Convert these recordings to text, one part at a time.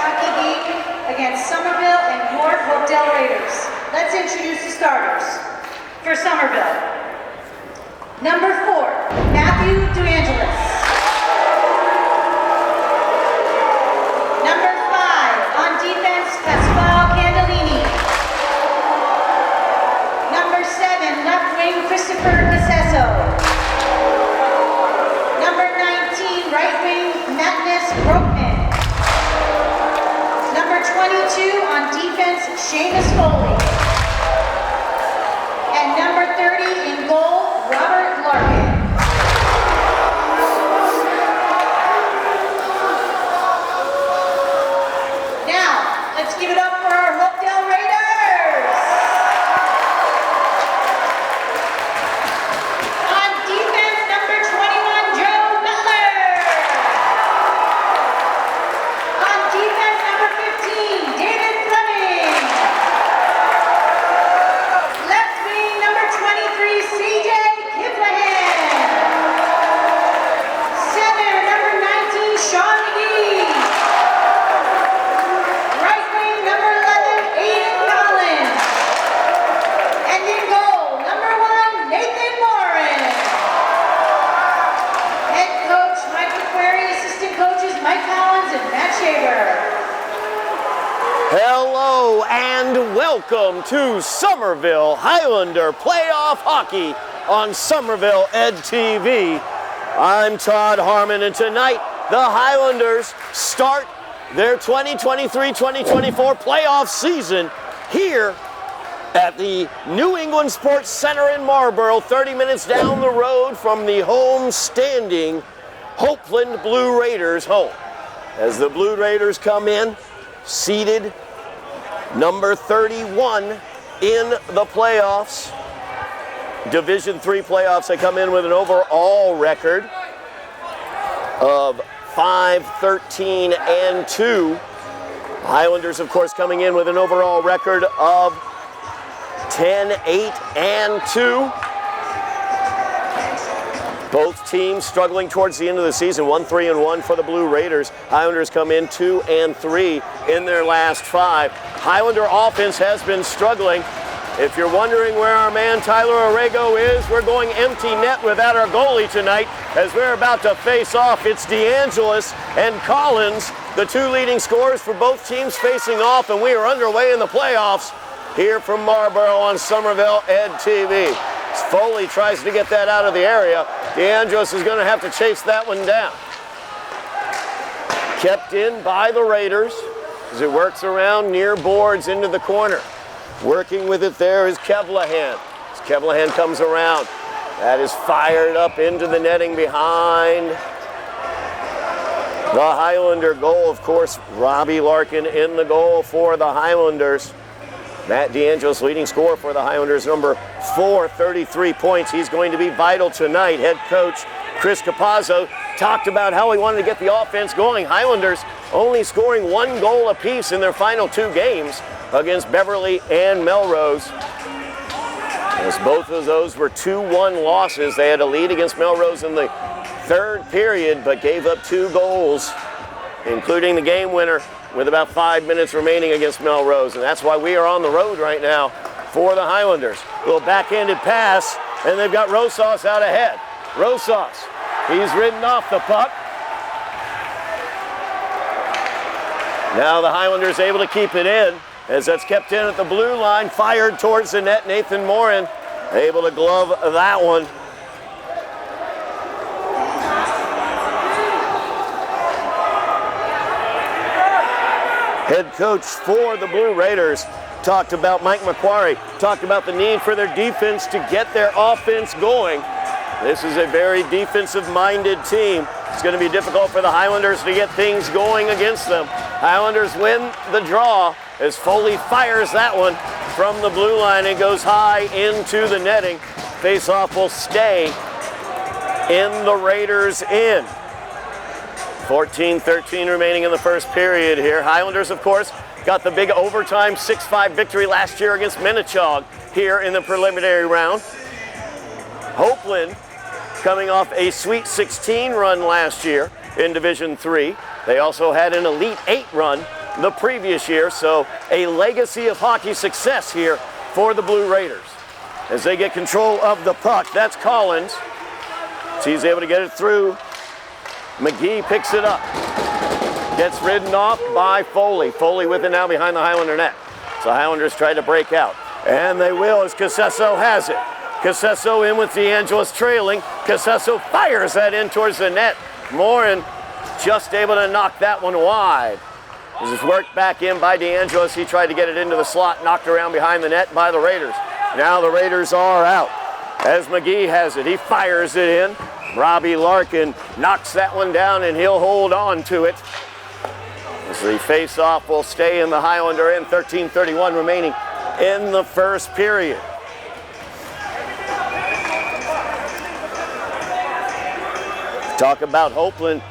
hockey game against Somerville and your Hopedale Raiders. Let's introduce the starters. For Somerville, number 4, Matthew DeAngelis. Number 5, on defense, Pasquale Candellini. Number 7, left wing, Christopher Casesso. Number 19, right wing, Magnus Brockman. Number 22, on defense, Seamus Foley. And number 30, in goal, Robert Larkin. Now, let's give it up for our Hopedale Raiders. On defense, number 21, Joe Butler. On defense, number 15, David Fleming. Left wing, number 23, CJ Kiplehan. Center, number 19, Sean McGee. Right wing, number 11, Aiden Collins. And in goal, number 1, Nathan Morin. Head coach Mike McQuarrie, assistant coaches Mike Collins and Matt Shaver. Hello and welcome to Somerville Highlander Playoff Hockey on Somerville Ed TV. I'm Todd Harmon, and tonight the Highlanders start their 2023-2024 playoff season here at the New England Sports Center in Marlborough, 30 minutes down the road from the home-standing Hopeland Blue Raiders home. As the Blue Raiders come in, seated number 31 in the playoffs. Division III playoffs, they come in with an overall record of 5-13-2. Highlanders, of course, coming in with an overall record of 10-8-2. Both teams struggling towards the end of the season. 1-3-1 for the Blue Raiders. Highlanders come in 2-3 in their last 5. Highlander offense has been struggling. If you're wondering where our man Tyler Orrego is, we're going empty net without our goalie tonight as we're about to face off. It's DeAngelis and Collins, the 2 leading scorers for both teams facing off, and we are underway in the playoffs here from Marlborough on Somerville Ed TV. As Foley tries to get that out of the area, DeAngelis is going to have to chase that one down. Kept in by the Raiders as it works around near boards into the corner. Working with it there is Kevlahan. As Kevlahan comes around, that is fired up into the netting behind the Highlander goal. Of course, Robbie Larkin in the goal for the Highlanders. Matt DeAngelis, leading scorer for the Highlanders, number 4, 33 points. He's going to be vital tonight. Head coach Chris Capazzo talked about how he wanted to get the offense going. Highlanders only scoring 1 goal apiece in their final 2 games against Beverly and Melrose. As both of those were 2-1 losses. They had a lead against Melrose in the 3rd period, but gave up 2 goals, including the game winner with about 5 minutes remaining against Melrose. And that's why we are on the road right now for the Highlanders. A little backhanded pass, and they've got Rosas out ahead. Rosas, he's ridden off the puck. Now the Highlanders able to keep it in, as that's kept in at the blue line, fired towards the net. Nathan Morin able to glove that one. Head coach for the Blue Raiders talked about Mike McQuarrie, talked about the need for their defense to get their offense going. This is a very defensive-minded team. It's going to be difficult for the Highlanders to get things going against them. Highlanders win the draw as Foley fires that one from the blue line. It goes high into the netting. Face-off will stay in the Raiders' end. 14-13 remaining in the first period here. Highlanders, of course, got the big overtime 6-5 victory last year against Minnechaug here in the preliminary round. Hopeland coming off a Sweet 16 run last year in Division III. They also had an Elite 8 run the previous year, so a legacy of hockey success here for the Blue Raiders. As they get control of the puck, that's Collins. So he's able to get it through. McGee picks it up. Gets ridden off by Foley. Foley with it now behind the Highlander net. So Highlanders try to break out. And they will as Casesso has it. Casesso in with DeAngelis trailing. Casesso fires that in towards the net. Morin just able to knock that one wide. This is worked back in by DeAngelis. He tried to get it into the slot, knocked around behind the net by the Raiders. Now the Raiders are out. As McGee has it, he fires it in. Robbie Larkin knocks that one down and he'll hold on to it. As the face-off will stay in the Highlander end, 13:31 remaining in the first period. Talk about Hopeland,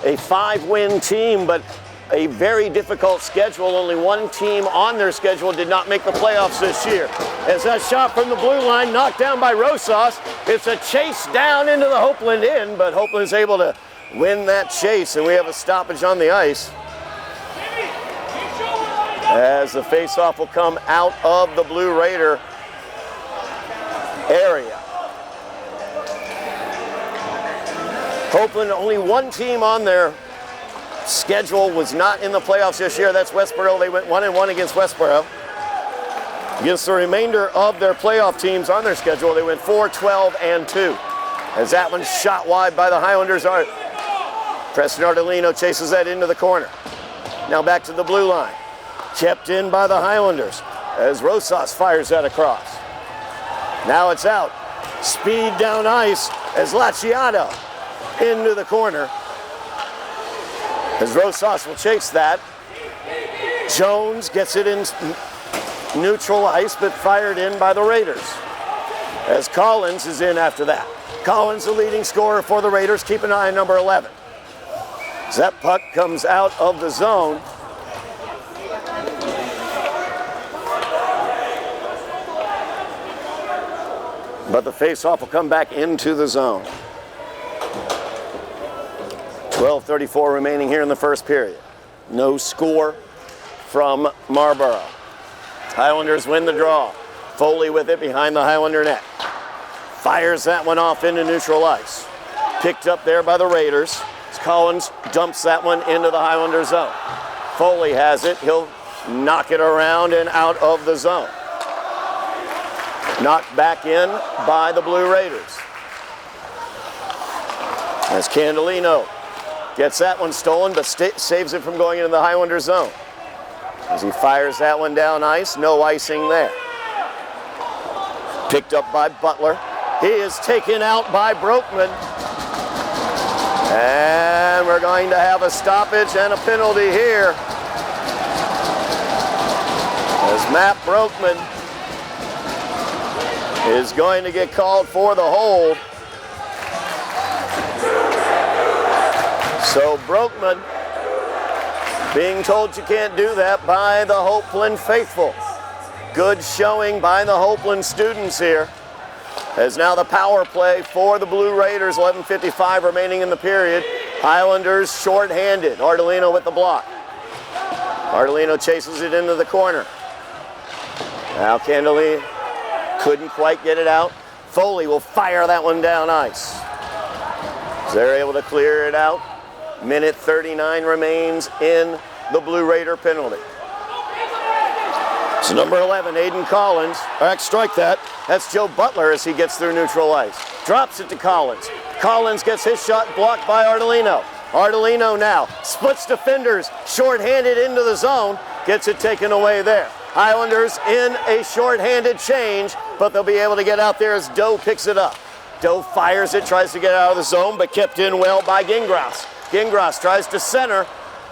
a 5-win team, but a very difficult schedule. Only one team on their schedule did not make the playoffs this year. As that shot from the blue line knocked down by Rosas, it's a chase down into the Hopeland end, but Hopeland's able to win that chase, and we have a stoppage on the ice. As the face-off will come out of the Blue Raider area. Hopeland, only one team on their schedule was not in the playoffs this year. That's Westboro. They went 1-1 against Westboro. Against the remainder of their playoff teams on their schedule, they went 4-12-2. As that one's shot wide by the Highlanders. Preston Ardolino chases that into the corner. Now back to the blue line. Kept in by the Highlanders as Rosas fires that across. Now it's out. Speed down ice as Laciato into the corner. As Rosas will chase that. Jones gets it in neutral ice, but fired in by the Raiders. As Collins is in after that. Collins, the leading scorer for the Raiders. Keep an eye on number 11. As that puck comes out of the zone. But the face-off will come back into the zone. 12:34 remaining here in the first period. No score from Marlborough. Highlanders win the draw. Foley with it behind the Highlander net. Fires that one off into neutral ice. Picked up there by the Raiders. Collins dumps that one into the Highlander zone. Foley has it. He'll knock it around and out of the zone. Knocked back in by the Blue Raiders. As Candelino gets that one stolen, but saves it from going into the Highlander zone. As he fires that one down ice, no icing there. Picked up by Butler. He is taken out by Broekman. And we're going to have a stoppage and a penalty here. As Matt Broekman is going to get called for the hold. So Broekman being told you can't do that by the Hopeland faithful. Good showing by the Hopeland students here. As now the power play for the Blue Raiders, 11:55 remaining in the period. Highlanders short-handed. Ardolino with the block. Ardolino chases it into the corner. Now Candelino couldn't quite get it out. Foley will fire that one down ice. They're able to clear it out. Minute 39 remains in the Blue Raider penalty. So number 11, Aiden Collins. Strike that. That's Joe Butler as he gets through neutral ice. Drops it to Collins. Collins gets his shot blocked by Ardolino. Ardolino now splits defenders, short-handed into the zone. Gets it taken away there. Highlanders in a short-handed change, but they'll be able to get out there as Doe picks it up. Doe fires it, tries to get out of the zone, but kept in well by Gingras. Gingras tries to center.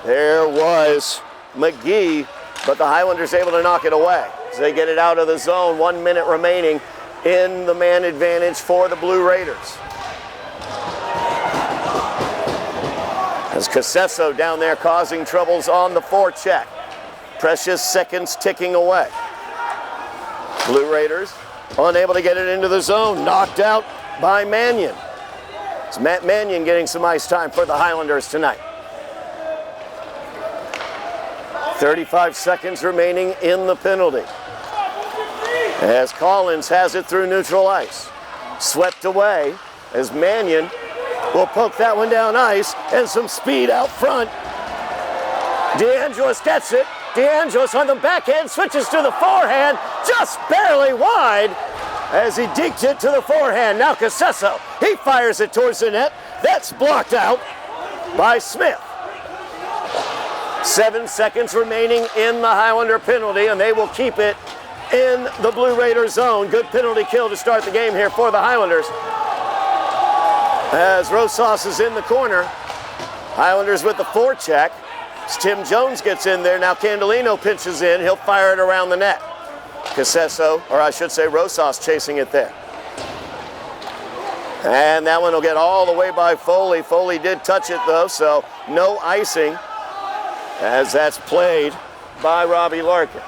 There was McGee, but the Highlanders able to knock it away. As they get it out of the zone, 1 minute remaining in the man advantage for the Blue Raiders. As Casesso down there causing troubles on the forecheck. Precious seconds ticking away. Blue Raiders unable to get it into the zone. Knocked out by Mannion. It's Matt Mannion getting some ice time for the Highlanders tonight. 35 seconds remaining in the penalty. As Collins has it through neutral ice. Swept away as Mannion will poke that one down ice, and some speed out front. DeAngelis gets it. DeAngelis on the backhand switches to the forehand, just barely wide as he deked it to the forehand. Now Casesso, he fires it towards the net. That's blocked out by Smith. 7 seconds remaining in the Highlander penalty, and they will keep it in the Blue Raider zone. Good penalty kill to start the game here for the Highlanders. As Rosas is in the corner, Highlanders with the forecheck. As Tim Jones gets in there, now Candolino pinches in. He'll fire it around the net. Casesso, or I should say Rosas, chasing it there. And that one will get all the way by Foley. Foley did touch it though, so no icing as that's played by Robbie Larkin.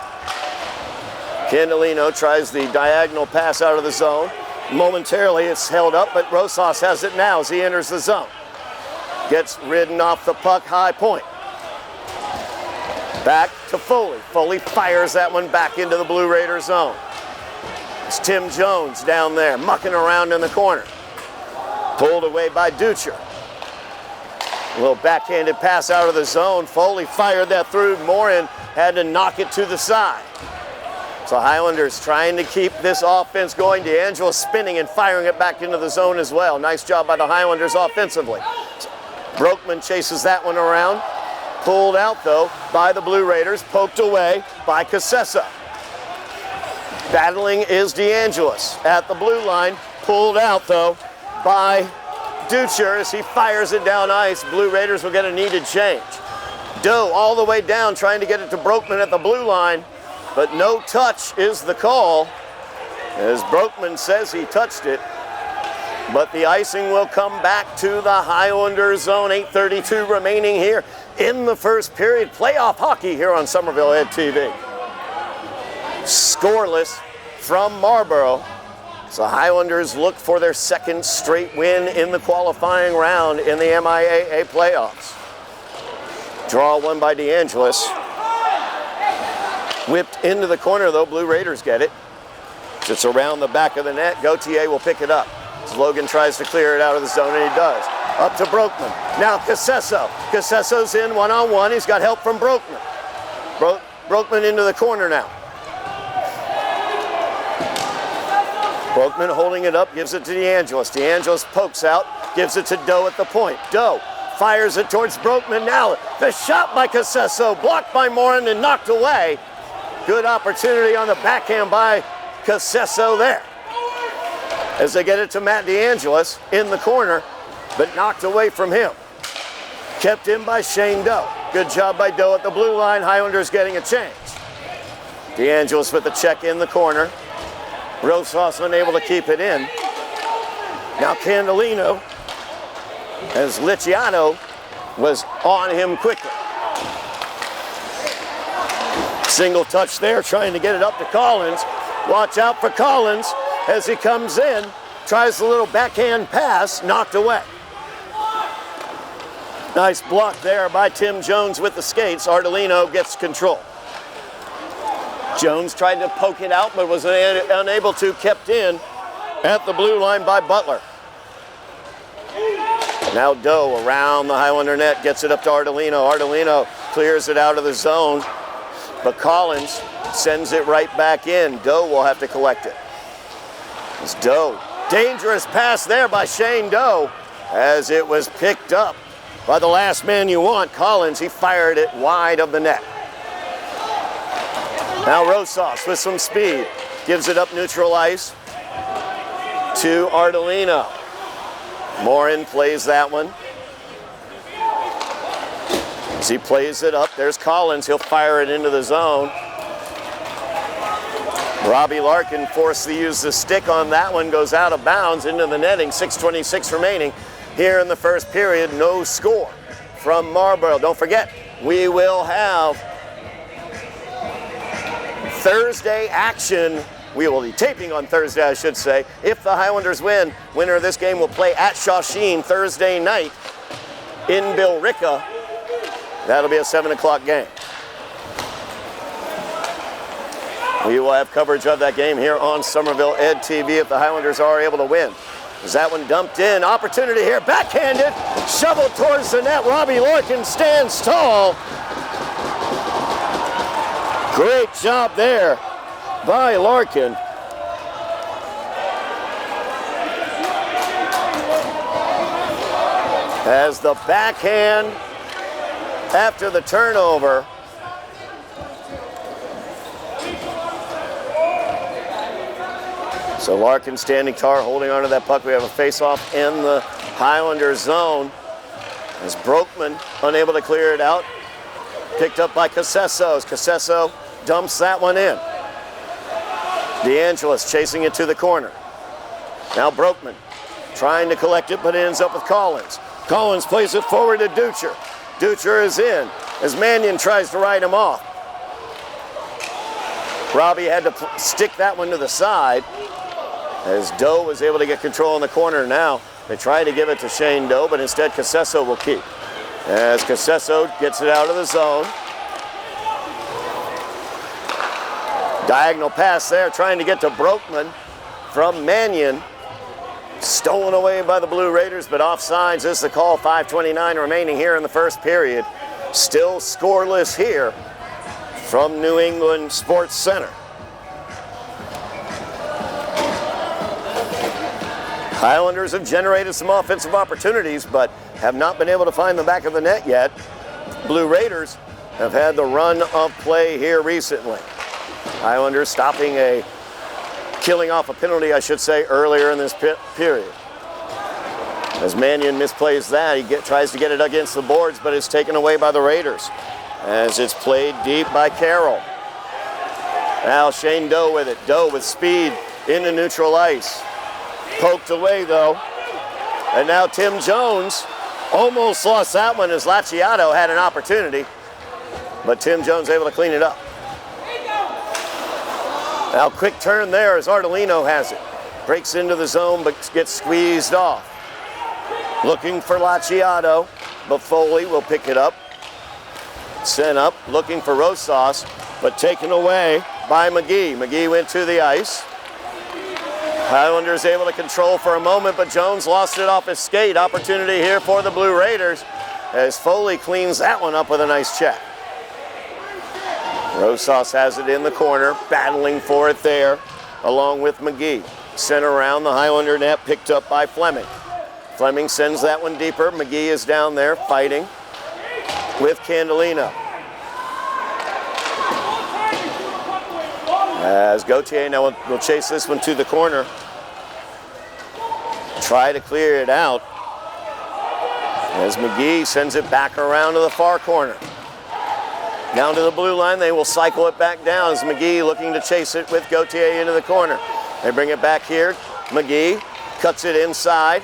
Candolino tries the diagonal pass out of the zone. Momentarily it's held up, but Rosas has it now as he enters the zone. Gets ridden off the puck, high point. Back to Foley. Foley fires that one back into the Blue Raider zone. It's Tim Jones down there, mucking around in the corner. Pulled away by Ducher. A little backhanded pass out of the zone. Foley fired that through. Morin had to knock it to the side. So Highlanders trying to keep this offense going. DeAngelis spinning and firing it back into the zone as well. Nice job by the Highlanders offensively. Broekman chases that one around. Pulled out though by the Blue Raiders. Poked away by Casesso. Battling is DeAngelis at the blue line. Pulled out though by Ducher as he fires it down ice. Blue Raiders will get a needed change. Doe all the way down trying to get it to Broekman at the blue line, but no touch is the call as Broekman says he touched it, but the icing will come back to the Highlander zone. 8:32 remaining here in the first period. Playoff hockey here on Somerville Ed TV. Scoreless from Marlborough. So Highlanders look for their second straight win in the qualifying round in the MIAA playoffs. Draw one by DeAngelis. Whipped into the corner though, Blue Raiders get it. It's around the back of the net. Gauthier will pick it up. As Logan tries to clear it out of the zone, and he does. Up to Broekman. Now Casesso. Casesso's in one-on-one. He's got help from Broekman. Broekman into the corner now. Broekman holding it up, gives it to DeAngelis. DeAngelis pokes out, gives it to Doe at the point. Doe fires it towards Broekman. Now the shot by Casesso, blocked by Morin and knocked away. Good opportunity on the backhand by Casesso there. As they get it to Matt DeAngelis in the corner, but knocked away from him. Kept in by Shane Doe. Good job by Doe at the blue line. Highlanders getting a change. DeAngelis with the check in the corner. Rosas unable to keep it in. Now Candolino, as Liciano was on him quickly. Single touch there, trying to get it up to Collins. Watch out for Collins as he comes in. Tries a little backhand pass, knocked away. Nice block there by Tim Jones with the skates. Ardolino gets control. Jones tried to poke it out, but was unable to, kept in at the blue line by Butler. Now Doe around the Highlander net, gets it up to Ardolino. Ardolino clears it out of the zone, but Collins sends it right back in. Doe will have to collect it. It's Doe. Dangerous pass there by Shane Doe as it was picked up by the last man you want, Collins. He fired it wide of the net. Now Rosas with some speed, gives it up neutral ice to Ardolino. Morin plays that one. As he plays it up, there's Collins. He'll fire it into the zone. Robbie Larkin forced to use the stick on that one, goes out of bounds into the netting. 6:26 remaining here in the first period. No score from Marlborough. Don't forget, we will have Thursday action. We will be taping on Thursday, I should say. If the Highlanders win, winner of this game will play at Shawsheen Thursday night in Billerica. That'll be a 7 o'clock game. We will have coverage of that game here on Somerville Ed TV if the Highlanders are able to win. As that one dumped in, opportunity here, backhanded, shoveled towards the net. Robbie Larkin stands tall. Great job there by Larkin. As the backhand after the turnover. So Larkin standing tall, holding onto that puck. We have a face-off in the Highlander zone. As Broekman unable to clear it out. Picked up by Casesso. Casesso dumps that one in. DeAngelis chasing it to the corner. Now Broekman trying to collect it, but it ends up with Collins. Collins plays it forward to Ducher. Ducher is in as Mannion tries to ride him off. Robbie had to stick that one to the side as Doe was able to get control in the corner now. They tried to give it to Shane Doe, but instead Casesso will keep. As Casesso gets it out of the zone. Diagonal pass there, trying to get to Broekman from Mannion. Stolen away by the Blue Raiders, but offsides is the call. 5:29 remaining here in the first period. Still scoreless here from New England Sports Center. Highlanders have generated some offensive opportunities, but have not been able to find the back of the net yet. Blue Raiders have had the run of play here recently. Highlanders killing off a penalty, I should say, earlier in this period. As Mannion misplays that, he tries to get it against the boards, but it's taken away by the Raiders. As it's played deep by Carroll. Now Shane Doe with it. Doe with speed into neutral ice. Poked away though. And now Tim Jones almost lost that one as Lacciato had an opportunity. But Tim Jones able to clean it up. Now quick turn there as Ardolino has it. Breaks into the zone but gets squeezed off. Looking for Lacciato, but Foley will pick it up. Sent up, looking for Rosas, but taken away by McGee. McGee went to the ice. Highlanders able to control for a moment, but Jones lost it off his skate. Opportunity here for the Blue Raiders as Foley cleans that one up with a nice check. Rosas has it in the corner, battling for it there, along with McGee. Sent around the Highlander net, picked up by Fleming. Fleming sends that one deeper. McGee is down there fighting with Candelino. As Gauthier now will chase this one to the corner. Try to clear it out. As McGee sends it back around to the far corner. Down to the blue line, they will cycle it back down as McGee looking to chase it with Gauthier into the corner. They bring it back here. McGee cuts it inside.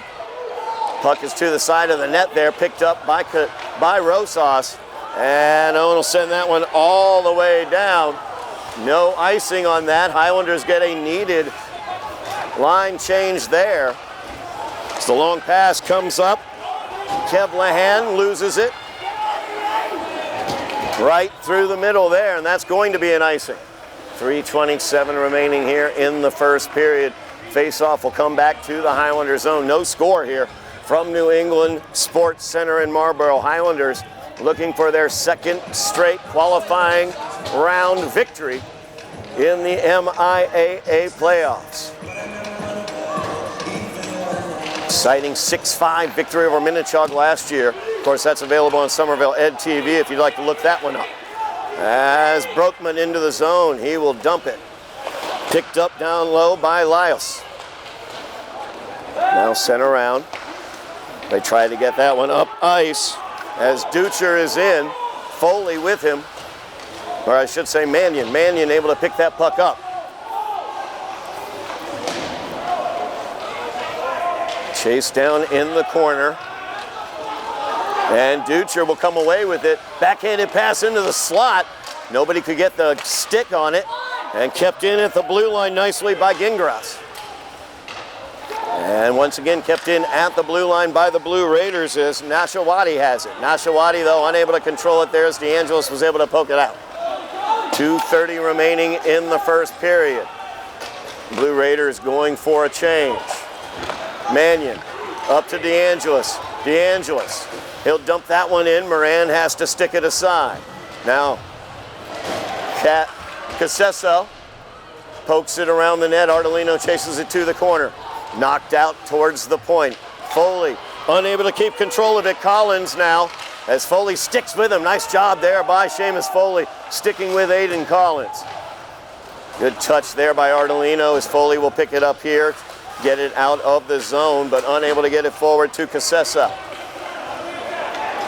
Puck is to the side of the net there, picked up by Rosas. And Owen will send that one all the way down. No icing on that. Highlanders get a needed line change there. As the long pass comes up, Kev Lahan loses it. Right through the middle there, and that's going to be an icing. 3:27 remaining here in the first period. Face-off will come back to the Highlander zone. No score here from New England Sports Center in Marlborough. Highlanders looking for their second straight qualifying round victory in the MIAA playoffs. Exciting 6-5 victory over Minnetonka last year. Of course, that's available on Somerville Ed TV if you'd like to look that one up. As Broekman into the zone, he will dump it. Picked up down low by Lyles. Now sent around. They try to get that one up ice as Ducher is in. Foley with him, or I should say Mannion. Mannion able to pick that puck up. Chase down in the corner. And Ducher will come away with it. Backhanded pass into the slot. Nobody could get the stick on it. And kept in at the blue line nicely by Gingras. And once again kept in at the blue line by the Blue Raiders as Nashawati has it. Nashawati, though, unable to control it there as DeAngelis was able to poke it out. 2:30 remaining in the first period. Blue Raiders going for a change. Mannion up to DeAngelis. DeAngelis, he'll dump that one in. Moran has to stick it aside. Now, Casesso pokes it around the net. Ardolino chases it to the corner. Knocked out towards the point. Foley unable to keep control of it. Collins now, as Foley sticks with him. Nice job there by Seamus Foley, sticking with Aiden Collins. Good touch there by Ardolino, as Foley will pick it up here, get it out of the zone, but unable to get it forward to Casesso.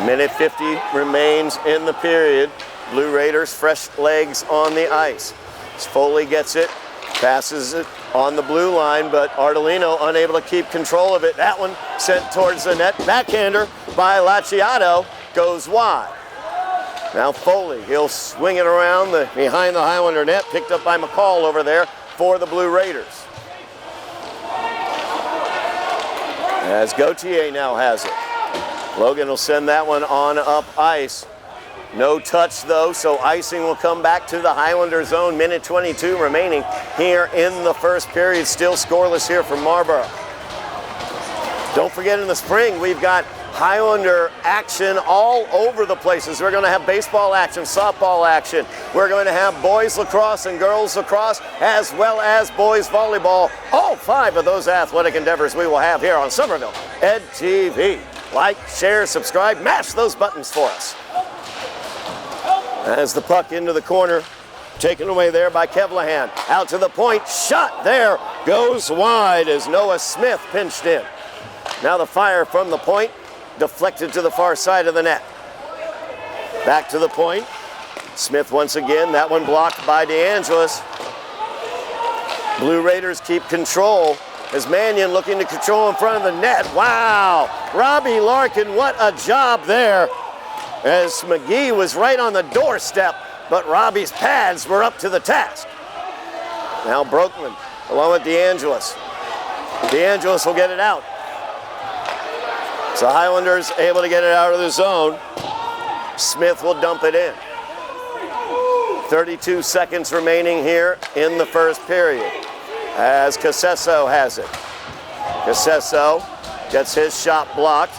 Minute 50 remains in the period. Blue Raiders fresh legs on the ice. As Foley gets it, passes it on the blue line, but Ardolino unable to keep control of it. That one sent towards the net. Backhander by Lacciato goes wide. Now Foley, he'll swing it around behind the Highlander net, picked up by McCall over there for the Blue Raiders. As Gauthier now has it. Logan will send that one on up ice. No touch though, so icing will come back to the Highlander zone. Minute 22 remaining here in the first period. Still scoreless here from Marlborough. Don't forget, in the spring we've got Highlander action all over the places. We're going to have baseball action, softball action. We're going to have boys lacrosse and girls lacrosse, as well as boys volleyball. All 5 of those athletic endeavors we will have here on Somerville Ed TV. Like, share, subscribe, mash those buttons for us. As the puck into the corner, taken away there by Kevlahan. Out to the point, shot there, goes wide as Noah Smith pinched in. Now the fire from the point, deflected to the far side of the net. Back to the point. Smith once again, that one blocked by DeAngelis. Blue Raiders keep control as Mannion looking to control in front of the net. Wow, Robbie Larkin, what a job there. As McGee was right on the doorstep, but Robbie's pads were up to the task. Now Brokeman along with DeAngelis. DeAngelis will get it out. So Highlanders able to get it out of the zone. Smith will dump it in. 32 seconds remaining here in the first period as Casesso has it. Casesso gets his shot blocked.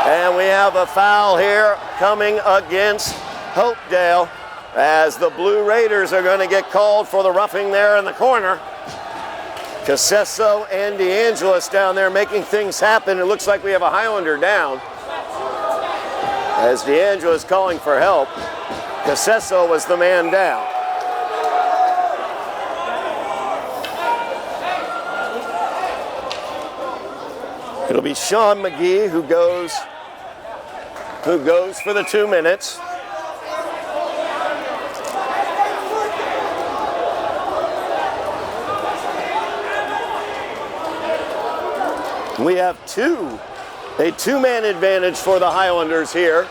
And we have a foul here coming against Hopedale as the Blue Raiders are going to get called for the roughing there in the corner. Casesso and DeAngelis down there making things happen. It looks like we have a Highlander down. As DeAngelis calling for help, Casesso was the man down. It'll be Sean McGee who goes for the 2 minutes. We have a two-man advantage for the Highlanders here.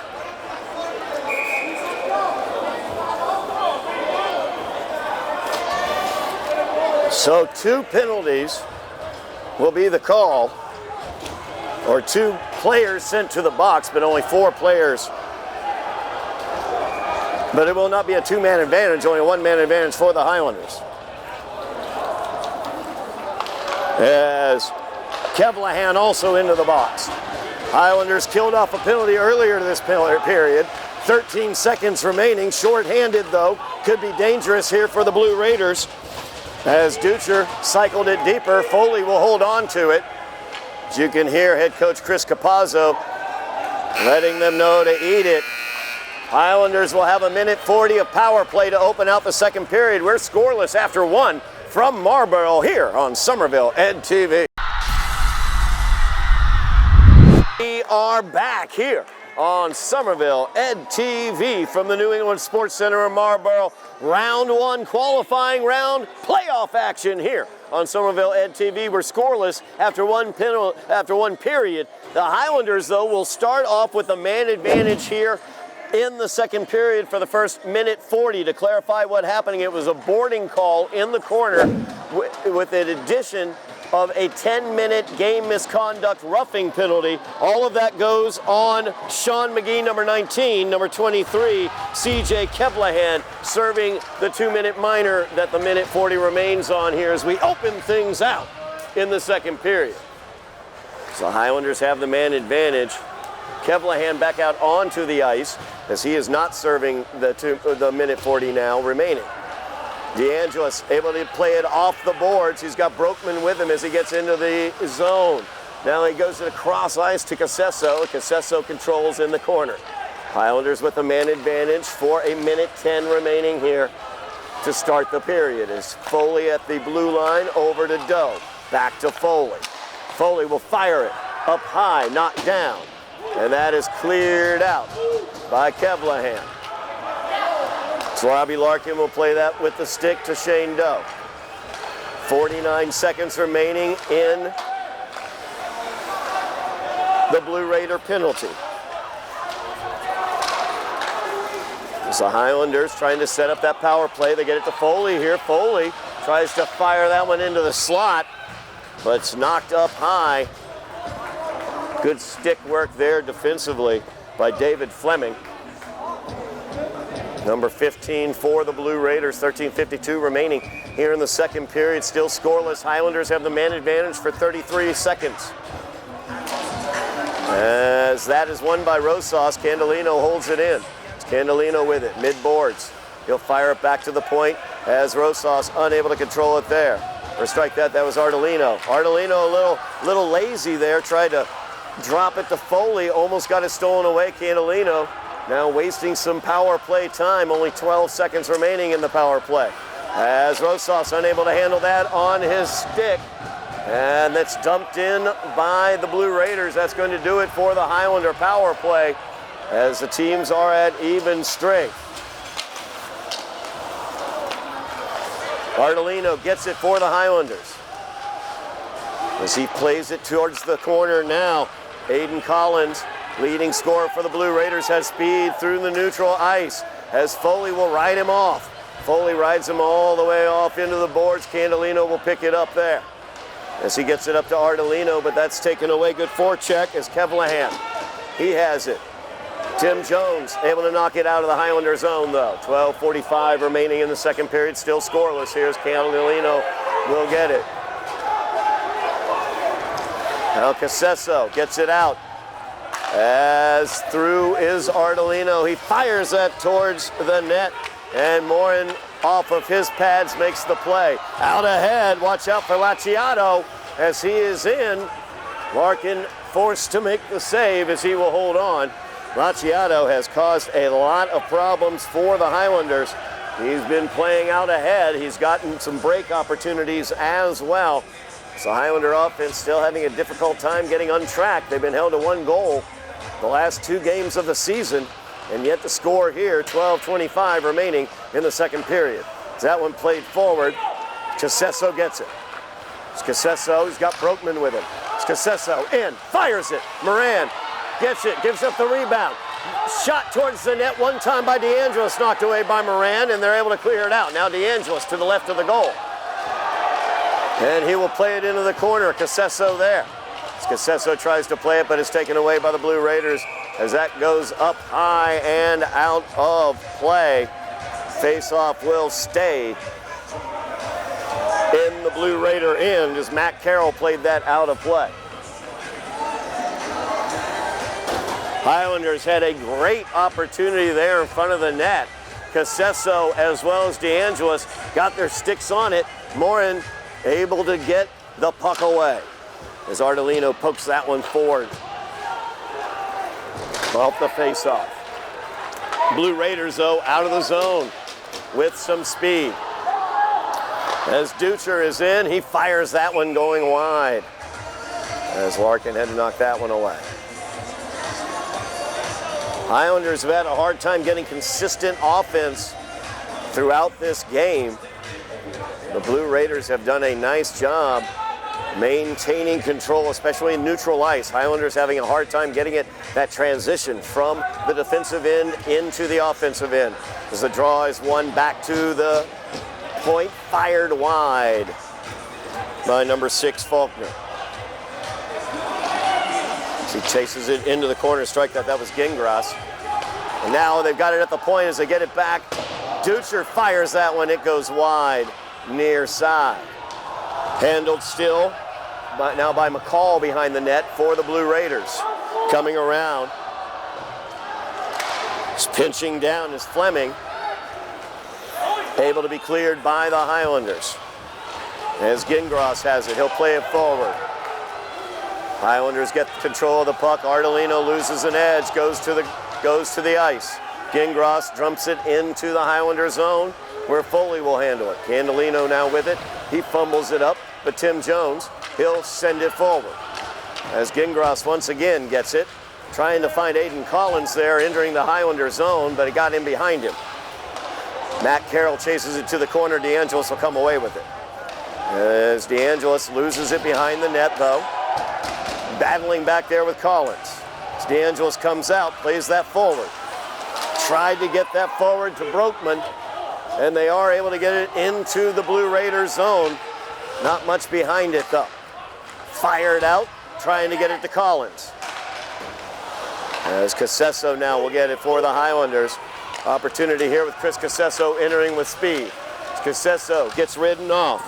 So 2 penalties will be the call, or 2 players sent to the box, but only 4 players. But it will not be a 2-man advantage, only a 1-man advantage for the Highlanders. As Kevlahan also into the box. Highlanders killed off a penalty earlier to this period. 13 seconds remaining, short-handed though. Could be dangerous here for the Blue Raiders. As Ducher cycled it deeper, Foley will hold on to it. As you can hear head coach Chris Capazzo letting them know to eat it. Highlanders will have a minute 40 of power play to open out the second period. We're scoreless after 1 from Marlborough here on Somerville Ed TV. We are back here on Somerville Ed TV from the New England Sports Center in Marlborough. Round 1 qualifying round playoff action here on Somerville Ed TV. We're scoreless after one period. The Highlanders, though, will start off with a man advantage here in the second period for the first minute 40. To clarify what happened, it was a boarding call in the corner with an addition of a 10-minute game misconduct roughing penalty. All of that goes on Sean McGee, number 19, number 23, CJ Kevlahan, serving the 2-minute minor that the minute 40 remains on here as we open things out in the second period. So Highlanders have the man advantage. Kevlahan back out onto the ice as he is not serving the minute 40 now remaining. DeAngelis able to play it off the boards. He's got Broekman with him as he gets into the zone. Now he goes to the cross ice to Casesso. Casesso controls in the corner. Highlanders with the man advantage for a minute 10 remaining here to start the period. As Foley at the blue line over to Doe. Back to Foley. Foley will fire it up high, not down. And that is cleared out by Kevlahan. So Robbie Larkin will play that with the stick to Shane Doe. 49 seconds remaining in the Blue Raider penalty. So Highlanders trying to set up that power play. They get it to Foley here. Foley tries to fire that one into the slot, but it's knocked up high. Good stick work there defensively by David Fleming. Number 15 for the Blue Raiders, 13:52 remaining here in the second period. Still scoreless. Highlanders have the man advantage for 33 seconds. As that is won by Rosas, Candelino holds it in. It's Candelino with it, mid-boards. He'll fire it back to the point as Rosas unable to control it there. Or strike that was Ardolino. Ardolino a little lazy there, tried to drop it to Foley, almost got it stolen away. Candelino now wasting some power play time, only 12 seconds remaining in the power play. As Rosas unable to handle that on his stick, and that's dumped in by the Blue Raiders. That's going to do it for the Highlander power play as the teams are at even strength. Ardolino gets it for the Highlanders as he plays it towards the corner now. Aiden Collins, leading scorer for the Blue Raiders, has speed through the neutral ice as Foley will ride him off. Foley rides him all the way off into the boards. Candelino will pick it up there as he gets it up to Ardolino, but that's taken away. Good forecheck as Kevlahan. He has it. Tim Jones able to knock it out of the Highlander zone though. 12:45 remaining in the second period, still scoreless. Here's Candelino will get it. Now Casesso gets it out. As through is Ardolino. He fires that towards the net, and Morin off of his pads makes the play. Out ahead, watch out for Lacciato as he is in. Larkin forced to make the save as he will hold on. Lacciato has caused a lot of problems for the Highlanders. He's been playing out ahead. He's gotten some break opportunities as well. So Highlander offense still having a difficult time getting on track. They've been held to 1 goal the last 2 games of the season, and yet the score here, 12:25 remaining in the second period. As that one played forward, Casesso gets it. It's Casesso, he's got Broekman with him. It's Casesso in, fires it. Moran gets it, gives up the rebound. Shot towards the net one time by DeAngelis, knocked away by Moran, and they're able to clear it out. Now DeAngelis to the left of the goal. And he will play it into the corner. Casesso there. Casesso tries to play it, but it's taken away by the Blue Raiders as that goes up high and out of play. Face-off will stay in the Blue Raider end as Matt Carroll played that out of play. Highlanders had a great opportunity there in front of the net. Casesso as well as DeAngelis got their sticks on it. Morin able to get the puck away as Ardolino pokes that one forward. Off the face-off. Blue Raiders, though, out of the zone with some speed. As Ducher is in, he fires that one going wide as Larkin had to knock that one away. Highlanders have had a hard time getting consistent offense throughout this game. The Blue Raiders have done a nice job maintaining control, especially in neutral ice. Highlanders having a hard time getting it, that transition from the defensive end into the offensive end. As the draw is won back to the point, fired wide. by number 6, Faulkner. He chases it into the corner, strike that was Gingras. And now they've got it at the point as they get it back. Ducher fires that one, it goes wide, near side. Handled still, but now by McCall behind the net for the Blue Raiders. Coming around. Just pinching down is Fleming. Able to be cleared by the Highlanders. As Gingras has it, he'll play it forward. Highlanders get control of the puck. Ardolino loses an edge, goes to the ice. Gingras dumps it into the Highlander zone where Foley will handle it. Candolino now with it. He fumbles it up, but Tim Jones, he'll send it forward. As Gingras once again gets it, trying to find Aiden Collins there, entering the Highlander zone, but it got in behind him. Matt Carroll chases it to the corner. DeAngelis will come away with it. As DeAngelis loses it behind the net, though. Battling back there with Collins. As DeAngelis comes out, plays that forward. Tried to get that forward to Brokman, and they are able to get it into the Blue Raiders zone. Not much behind it, though. Fired out, trying to get it to Collins. As Casesso now will get it for the Highlanders. Opportunity here with Chris Casesso entering with speed. Casesso gets ridden off.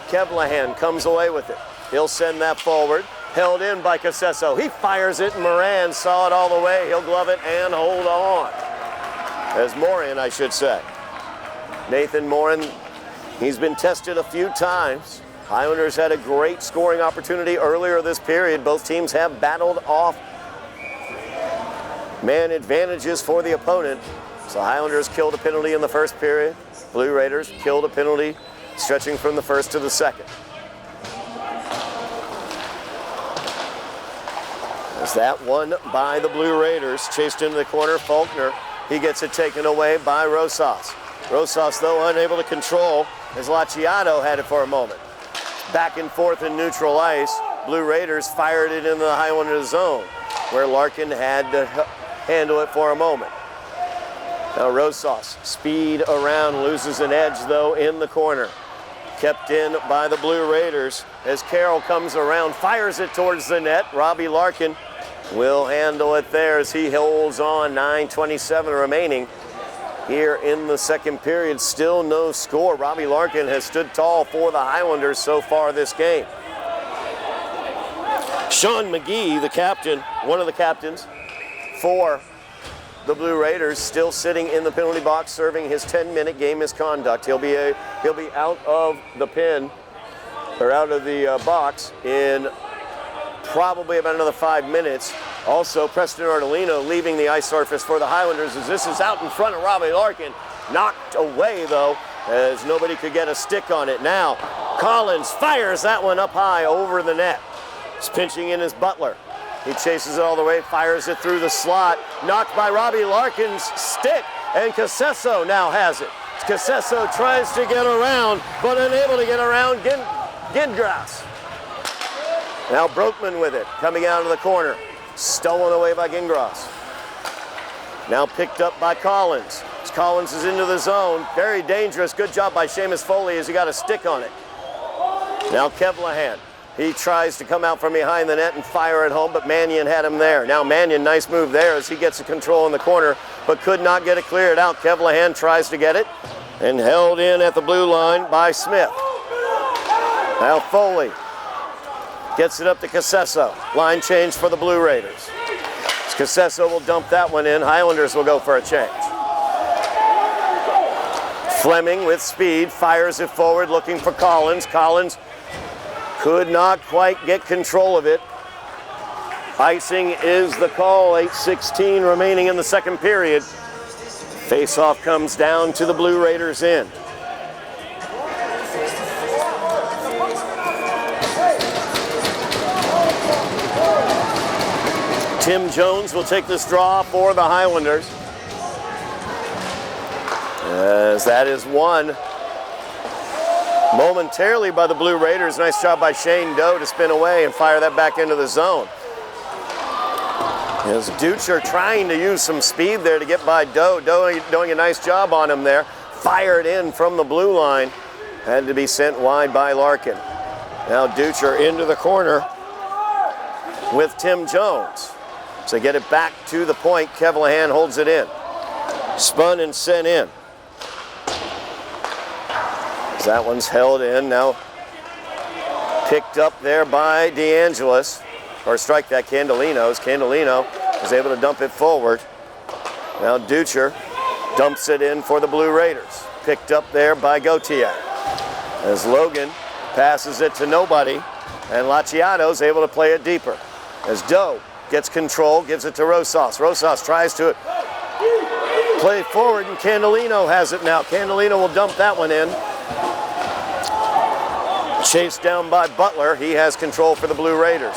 Kevlahan comes away with it. He'll send that forward. Held in by Casesso. He fires it, and Moran saw it all the way. He'll glove it and hold on. As Moran, I should say. Nathan Moran, he's been tested a few times. Highlanders had a great scoring opportunity earlier this period. Both teams have battled off man advantages for the opponent. So Highlanders killed a penalty in the first period. Blue Raiders killed a penalty stretching from the first to the second. As that one by the Blue Raiders, chased into the corner, Faulkner. He gets it taken away by Rosas. Rosas, though, unable to control as Laciato had it for a moment. Back and forth in neutral ice. Blue Raiders fired it into the Highlander zone, where Larkin had to handle it for a moment. Now Rosas, speed around, loses an edge, though, in the corner. Kept in by the Blue Raiders as Carroll comes around, fires it towards the net. Robbie Larkin will handle it there as he holds on. 9:27 remaining here in the second period. Still no score. Robbie Larkin has stood tall for the Highlanders so far this game. Sean McGee, the captain, one of the captains for the Blue Raiders, still sitting in the penalty box serving his 10-minute game misconduct. He'll be out of the pen, or out of the box in probably about another 5 minutes. Also, Preston Ardolino leaving the ice surface for the Highlanders as this is out in front of Robbie Larkin. Knocked away, though, as nobody could get a stick on it. Now, Collins fires that one up high over the net. He's pinching in his Butler. He chases it all the way, fires it through the slot. Knocked by Robbie Larkin's stick, and Casesso now has it. Casesso tries to get around, but unable to get around Gingras. Now Brokman with it, coming out of the corner. Stolen away by Gingras. Now picked up by Collins. As Collins is into the zone. Very dangerous. Good job by Seamus Foley as he got a stick on it. Now Kevlahan. He tries to come out from behind the net and fire it home, but Mannion had him there. Now Mannion, nice move there as he gets the control in the corner, but could not get it cleared out. Kevlahan tries to get it and held in at the blue line by Smith. Now Foley gets it up to Casesso. Line change for the Blue Raiders. Casesso will dump that one in. Highlanders will go for a change. Fleming with speed fires it forward looking for Collins. Collins could not quite get control of it. Icing is the call. 8:16 remaining in the second period. Face-off comes down to the Blue Raiders end. Tim Jones will take this draw for the Highlanders. As that is won momentarily by the Blue Raiders. Nice job by Shane Doe to spin away and fire that back into the zone. As Ducher trying to use some speed there to get by Doe. Doe doing a nice job on him there. Fired in from the blue line. Had to be sent wide by Larkin. Now Ducher into the corner with Tim Jones. So get it back to the point. Kevlahan holds it in. Spun and sent in. That one's held in. Now picked up there by DeAngelis. Or strike that, Candelino's. Candelino is able to dump it forward. Now Ducher dumps it in for the Blue Raiders. Picked up there by Gautier. As Logan passes it to nobody, and Laciato's able to play it deeper. As Doe gets control, gives it to Rosas. Rosas tries to play forward, and Candelino has it now. Candelino will dump that one in. Chased down by Butler. He has control for the Blue Raiders.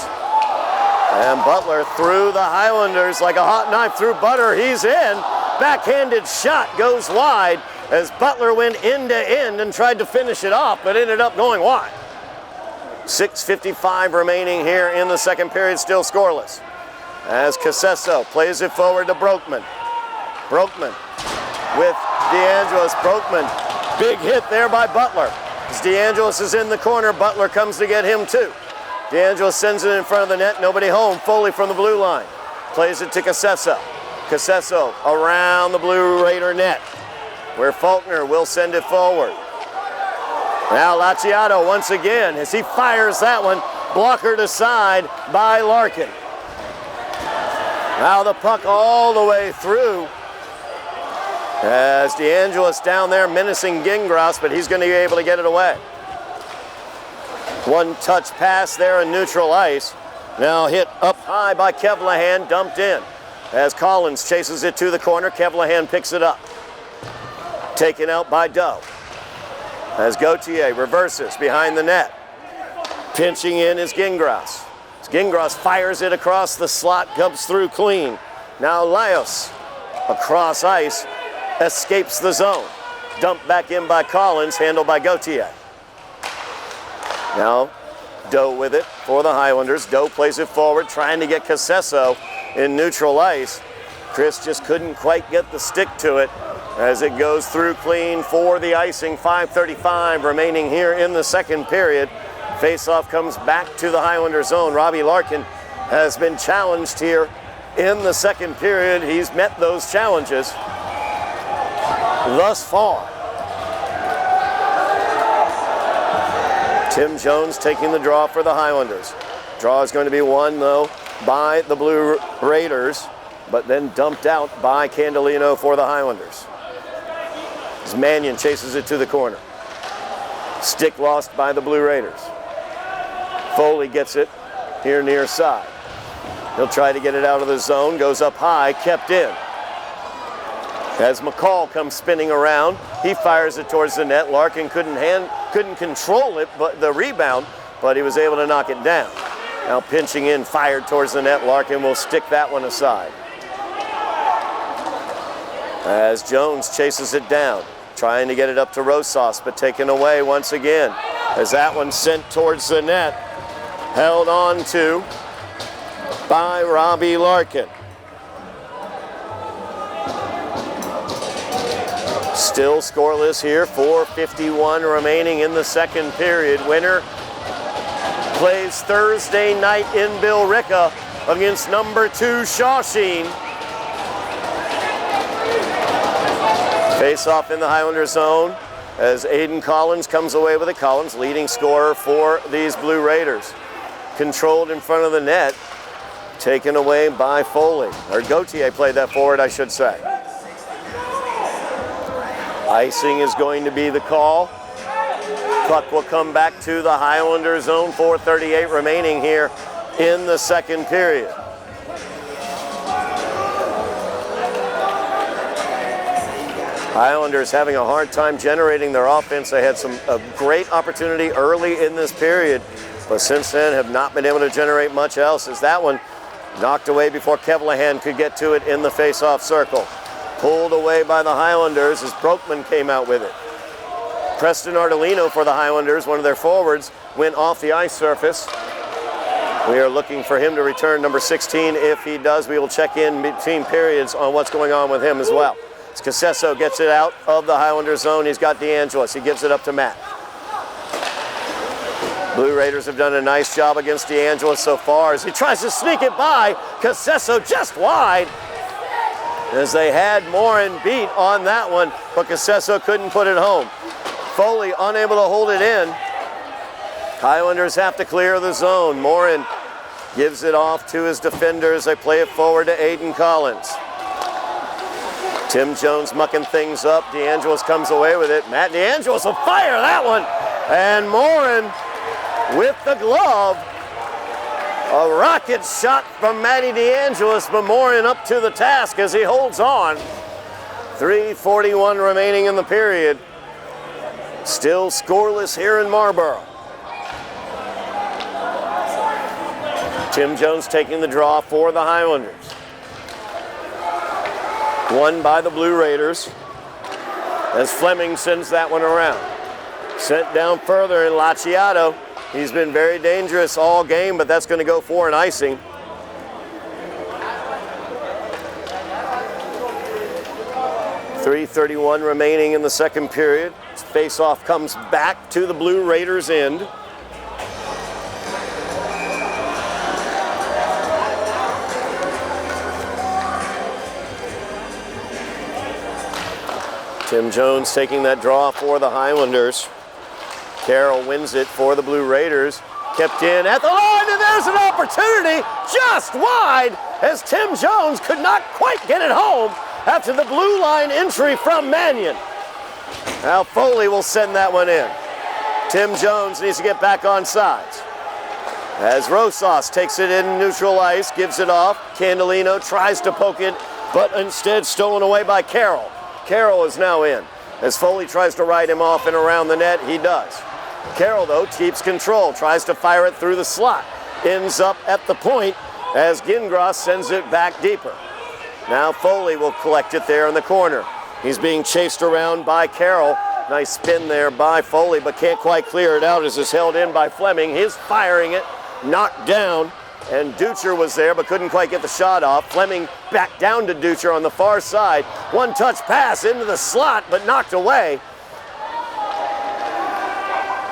And Butler through the Highlanders like a hot knife through butter. He's in. Backhanded shot goes wide as Butler went end to end and tried to finish it off, but ended up going wide. 6:55 remaining here in the second period, still scoreless. As Casesso plays it forward to Broekman. Broekman with DeAngelis. Broekman, big hit there by Butler. As DeAngelis is in the corner, Butler comes to get him too. DeAngelis sends it in front of the net, nobody home. Foley from the blue line. Plays it to Casesso. Casesso around the Blue Raider net, where Faulkner will send it forward. Now Laciato once again, as he fires that one, blockered aside by Larkin. Now the puck all the way through, as DeAngelis down there menacing Gingras, but he's going to be able to get it away. One touch pass there in neutral ice. Now hit up high by Kevlahan, dumped in. As Collins chases it to the corner, Kevlahan picks it up. Taken out by Doe. As Gautier reverses behind the net. Pinching in is Gingras. As Gingras fires it across the slot, comes through clean. Now Laios across ice, escapes the zone. Dumped back in by Collins, handled by Gautier. Now Doe with it for the Highlanders. Doe plays it forward, trying to get Casesso in neutral ice. Chris just couldn't quite get the stick to it as it goes through clean for the icing. 5:35 remaining here in the second period. Faceoff comes back to the Highlander zone. Robbie Larkin has been challenged here in the second period. He's met those challenges thus far. Tim Jones taking the draw for the Highlanders. Draw is going to be won, though, by the Blue Raiders, but then dumped out by Candelino for the Highlanders. As Mannion chases it to the corner. Stick lost by the Blue Raiders. Foley gets it here near side. He'll try to get it out of the zone, goes up high, kept in. As McCall comes spinning around, he fires it towards the net. Larkin couldn't control it, but the rebound, but he was able to knock it down. Now pinching in, fired towards the net. Larkin will stick that one aside. As Jones chases it down, trying to get it up to Rosas, but taken away once again. As that one sent towards the net, held on to by Robbie Larkin. Still scoreless here, 4:51 remaining in the second period. Winner plays Thursday night in Billerica against number 2 Shawsheen. Face off in the Highlander zone as Aiden Collins comes away with it. Collins, leading scorer for these Blue Raiders. Controlled in front of the net, taken away by Foley. Or Gautier played that forward, I should say. Icing is going to be the call. Puck will come back to the Highlander zone. 4:38 remaining here in the second period. Highlanders having a hard time generating their offense. They had a great opportunity early in this period, but since then have not been able to generate much else, as that one knocked away before Kevlahan could get to it in the face-off circle. Pulled away by the Highlanders as Broekman came out with it. Preston Ardolino for the Highlanders, one of their forwards, went off the ice surface. We are looking for him to return, number 16. If he does, we will check in between periods on what's going on with him as well. As Casesso gets it out of the Highlander zone, he's got DeAngelis. He gives it up to Matt. Blue Raiders have done a nice job against DeAngelis so far as he tries to sneak it by. Casesso just wide as they had Morin beat on that one, but Casesso couldn't put it home. Foley unable to hold it in. Highlanders have to clear the zone. Morin gives it off to his defenders. They play it forward to Aiden Collins. Tim Jones mucking things up. DeAngelis comes away with it. Matt DeAngelis will fire that one. And Morin with the glove. A rocket shot from Matty DeAngelis, but Morin up to the task as he holds on. 3:41 remaining in the period. Still scoreless here in Marlborough. Tim Jones taking the draw for the Highlanders. Won by the Blue Raiders as Fleming sends that one around. Sent down further in Laciato. He's been very dangerous all game, but that's going to go for an icing. .3:31 remaining in the second period. Face-off comes back to the Blue Raiders' end. Tim Jones taking that draw for the Highlanders. Carroll wins it for the Blue Raiders. Kept in at the line, and there's an opportunity just wide as Tim Jones could not quite get it home after the blue line entry from Mannion. Now Foley will send that one in. Tim Jones needs to get back on sides. As Rosas takes it in neutral ice, gives it off. Candelino tries to poke it, but instead stolen away by Carroll. Carroll is now in. As Foley tries to ride him off and around the net, he does. Carroll, though, keeps control, tries to fire it through the slot. Ends up at the point as Gingras sends it back deeper. Now Foley will collect it there in the corner. He's being chased around by Carroll. Nice spin there by Foley, but can't quite clear it out as it's held in by Fleming. He's firing it, knocked down, and Ducher was there but couldn't quite get the shot off. Fleming back down to Ducher on the far side. One-touch pass into the slot, but knocked away.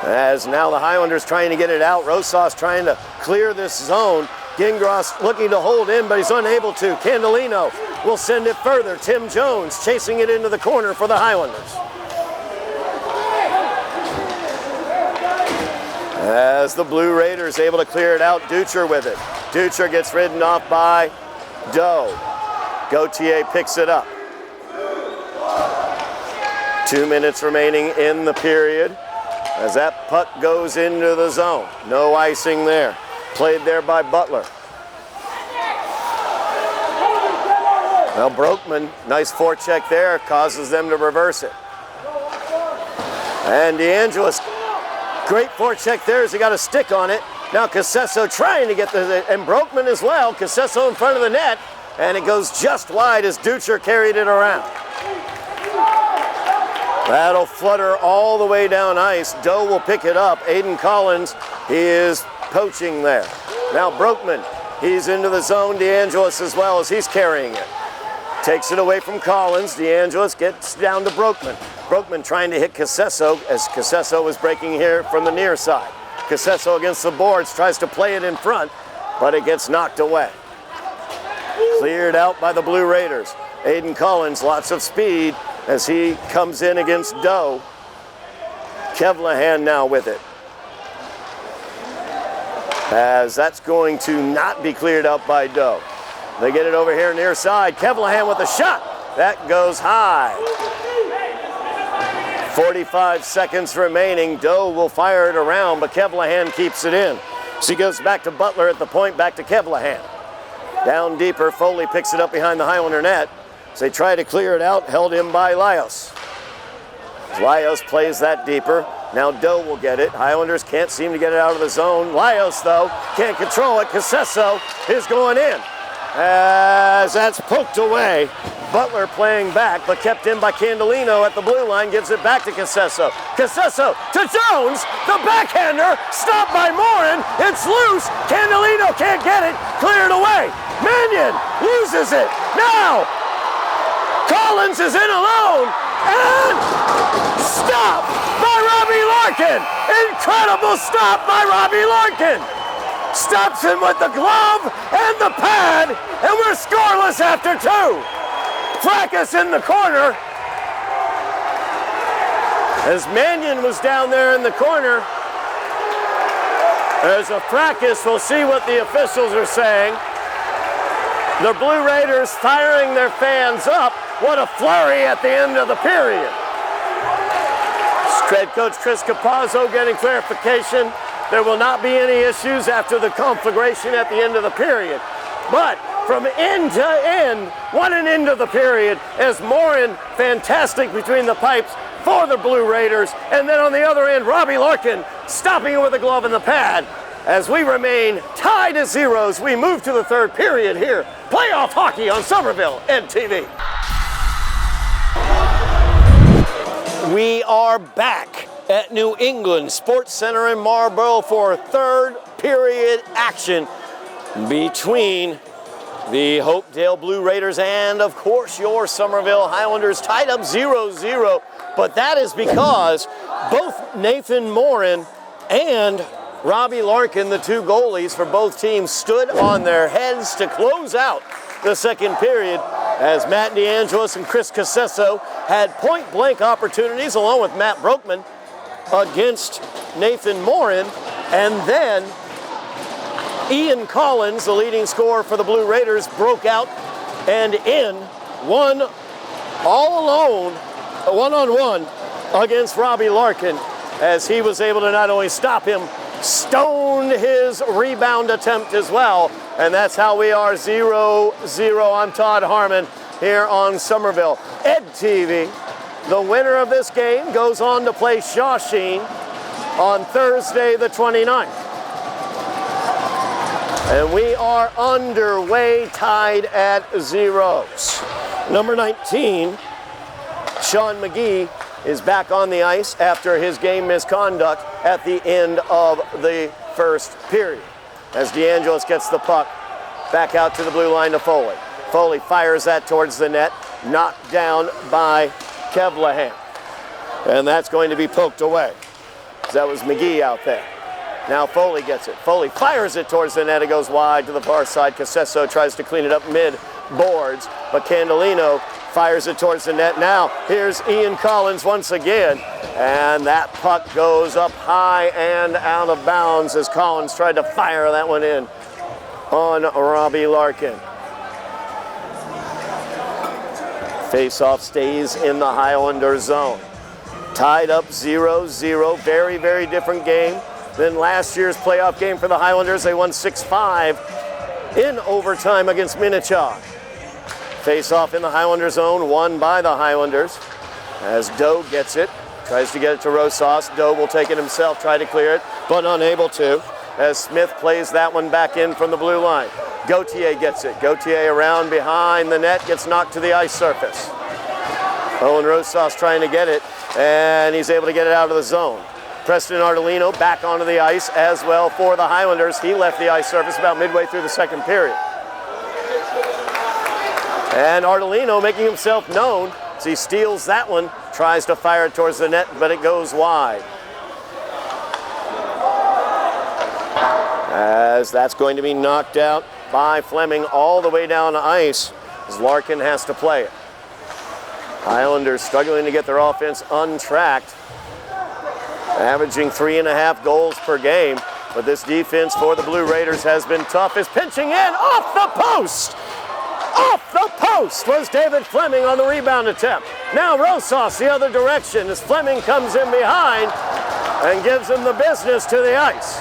As now the Highlanders trying to get it out. Rosas trying to clear this zone. Gingras looking to hold in, but he's unable to. Candelino will send it further. Tim Jones chasing it into the corner for the Highlanders. As the Blue Raiders able to clear it out, Ducher with it. Ducher gets ridden off by Doe. Gauthier picks it up. 2 minutes remaining in the period as that puck goes into the zone. No icing there. Played there by Butler. Well, Broekman, nice forecheck there, causes them to reverse it. And DeAngelis, great forecheck there as he got a stick on it. Now Casesso trying to get and Broekman as well. Casesso in front of the net, and it goes just wide as Ducher carried it around. That'll flutter all the way down ice. Doe will pick it up. Aiden Collins, he is poaching there. Now Broekman, he's into the zone. DeAngelis as well as he's carrying it. Takes it away from Collins. DeAngelis gets down to Broekman. Broekman trying to hit Casesso as Casesso is breaking here from the near side. Casesso against the boards, tries to play it in front, but it gets knocked away. Cleared out by the Blue Raiders. Aiden Collins, lots of speed as he comes in against Doe. Kevlahan now with it. As that's going to not be cleared out by Doe. They get it over here near side. Kevlahan with a shot. That goes high. 45 seconds remaining. Doe will fire it around, but Kevlahan keeps it in. She goes back to Butler at the point, back to Kevlahan. Down deeper, Foley picks it up behind the Highlander net. As they try to clear it out, held in by Laios. Laios plays that deeper. Now Doe will get it. Highlanders can't seem to get it out of the zone. Laios, though, can't control it. Casesso is going in. As that's poked away. Butler playing back, but kept in by Candelino at the blue line, gives it back to Casesso. Casesso to Jones, the backhander, stopped by Morin. It's loose. Candelino can't get it. Cleared away. Mannion loses it. Now, Collins is in alone, and stopped by Robbie Larkin! Incredible stop by Robbie Larkin! Stops him with the glove and the pad, and we're scoreless after 2. Fracas in the corner. As Mannion was down there in the corner, there's a fracas. We'll see what the officials are saying. The Blue Raiders firing their fans up. What a flurry at the end of the period. Head coach Chris Capazzo getting clarification. There will not be any issues after the conflagration at the end of the period. But from end to end, what an end of the period, as Morin, fantastic between the pipes for the Blue Raiders. And then on the other end, Robbie Larkin stopping it with the glove and the pad. As we remain tied at 0s, we move to the 3rd period here. Playoff hockey on Somerville NTV. We are back at New England Sports Center in Marlborough for 3rd period action between the Hopedale Blue Raiders and, of course, your Somerville Highlanders, tied up 0-0. But that is because both Nathan Morin and Robbie Larkin, the 2 goalies for both teams, stood on their heads to close out the 2nd period, as Matt DeAngelis and Chris Casesso had point-blank opportunities along with Matt Broekman against Nathan Morin, and then Ian Collins, the leading scorer for the Blue Raiders, broke out and in one all alone, one-on-one against Robbie Larkin, as he was able to not only stop him, stoned his rebound attempt as well. And that's how we are 0-0. I'm Todd Harmon here on Somerville EdTV. The winner of this game goes on to play Shawsheen on Thursday the 29th. And we are underway, tied at 0s. Number 19, Sean McGee, is back on the ice after his game misconduct at the end of the 1st period. As DeAngelis gets the puck back out to the blue line to Foley. Foley fires that towards the net, knocked down by Kevlahan. And that's going to be poked away. That was McGee out there. Now Foley gets it. Foley fires it towards the net. It goes wide to the far side. Casesso tries to clean it up mid-boards, but Candolino fires it towards the net. Now here's Ian Collins once again, and that puck goes up high and out of bounds as Collins tried to fire that one in on Robbie Larkin. Face-off stays in the Highlander zone. Tied up 0-0. Very, very different game than last year's playoff game for the Highlanders. They won 6-5 in overtime against Minnechaw. Face-off in the Highlander zone, won by the Highlanders. As Doe gets it, tries to get it to Rosas. Doe will take it himself, try to clear it, but unable to, as Smith plays that one back in from the blue line. Gauthier gets it. Gauthier around behind the net, gets knocked to the ice surface. Owen Rosas trying to get it, and he's able to get it out of the zone. Preston Ardolino back onto the ice as well for the Highlanders. He left the ice surface about midway through the 2nd period. And Ardolino making himself known as he steals that one, tries to fire it towards the net, but it goes wide. As that's going to be knocked out by Fleming all the way down the ice, as Larkin has to play it. Highlanders struggling to get their offense untracked, averaging 3.5 goals per game. But this defense for the Blue Raiders has been tough. Is pinching in off the post. Off the post was David Fleming on the rebound attempt. Now Rosas the other direction as Fleming comes in behind and gives him the business to the ice.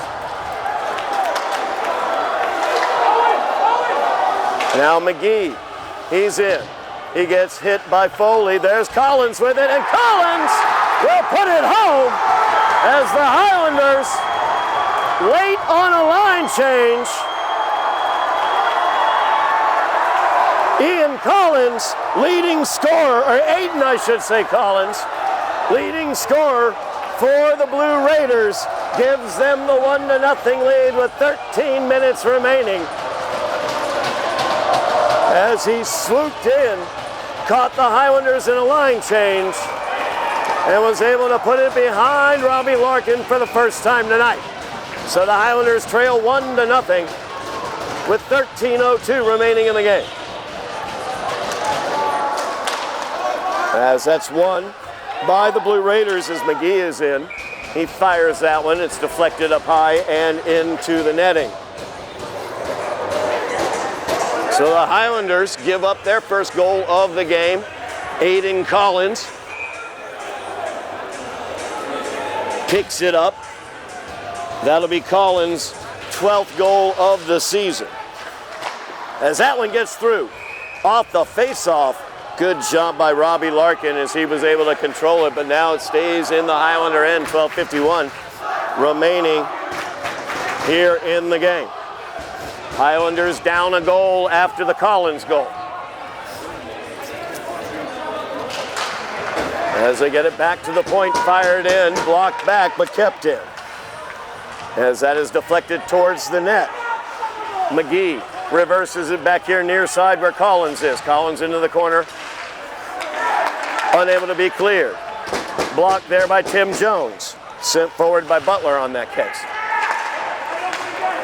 Now McGee, he's in. He gets hit by Foley. There's Collins with it, and Collins will put it home as the Highlanders wait on a line change. Ian Collins, leading scorer, or Aiden, I should say, Collins, leading scorer for the Blue Raiders, gives them the 1-0 lead with 13 minutes remaining. As he swooped in, caught the Highlanders in a line change, and was able to put it behind Robbie Larkin for the first time tonight. So the Highlanders trail 1-0 with 13:02 remaining in the game. As that's won by the Blue Raiders as McGee is in. He fires that one. It's deflected up high and into the netting. So the Highlanders give up their first goal of the game. Aiden Collins picks it up. That'll be Collins' 12th goal of the season. As that one gets through, off the face-off, good job by Robbie Larkin as he was able to control it, but now it stays in the Highlander end, 12:51 remaining here in the game. Highlanders down a goal after the Collins goal. As they get it back to the point, fired in, blocked back, but kept in. As that is deflected towards the net. McGee reverses it back here near side where Collins is. Collins into the corner. Unable to be cleared. Blocked there by Tim Jones. Sent forward by Butler on that case.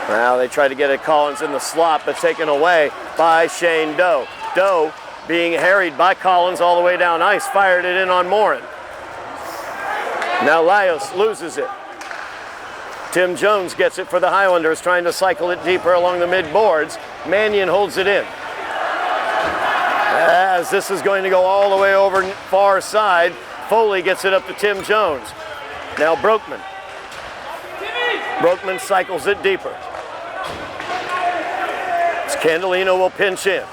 Now they try to get it Collins in the slot, but taken away by Shane Doe. Doe being harried by Collins all the way down ice. Fired it in on Morin. Now Laios loses it. Tim Jones gets it for the Highlanders, trying to cycle it deeper along the mid-boards. Mannion holds it in. As this is going to go all the way over far side, Foley gets it up to Tim Jones. Now Broekman. Broekman cycles it deeper. Candelino will pinch in.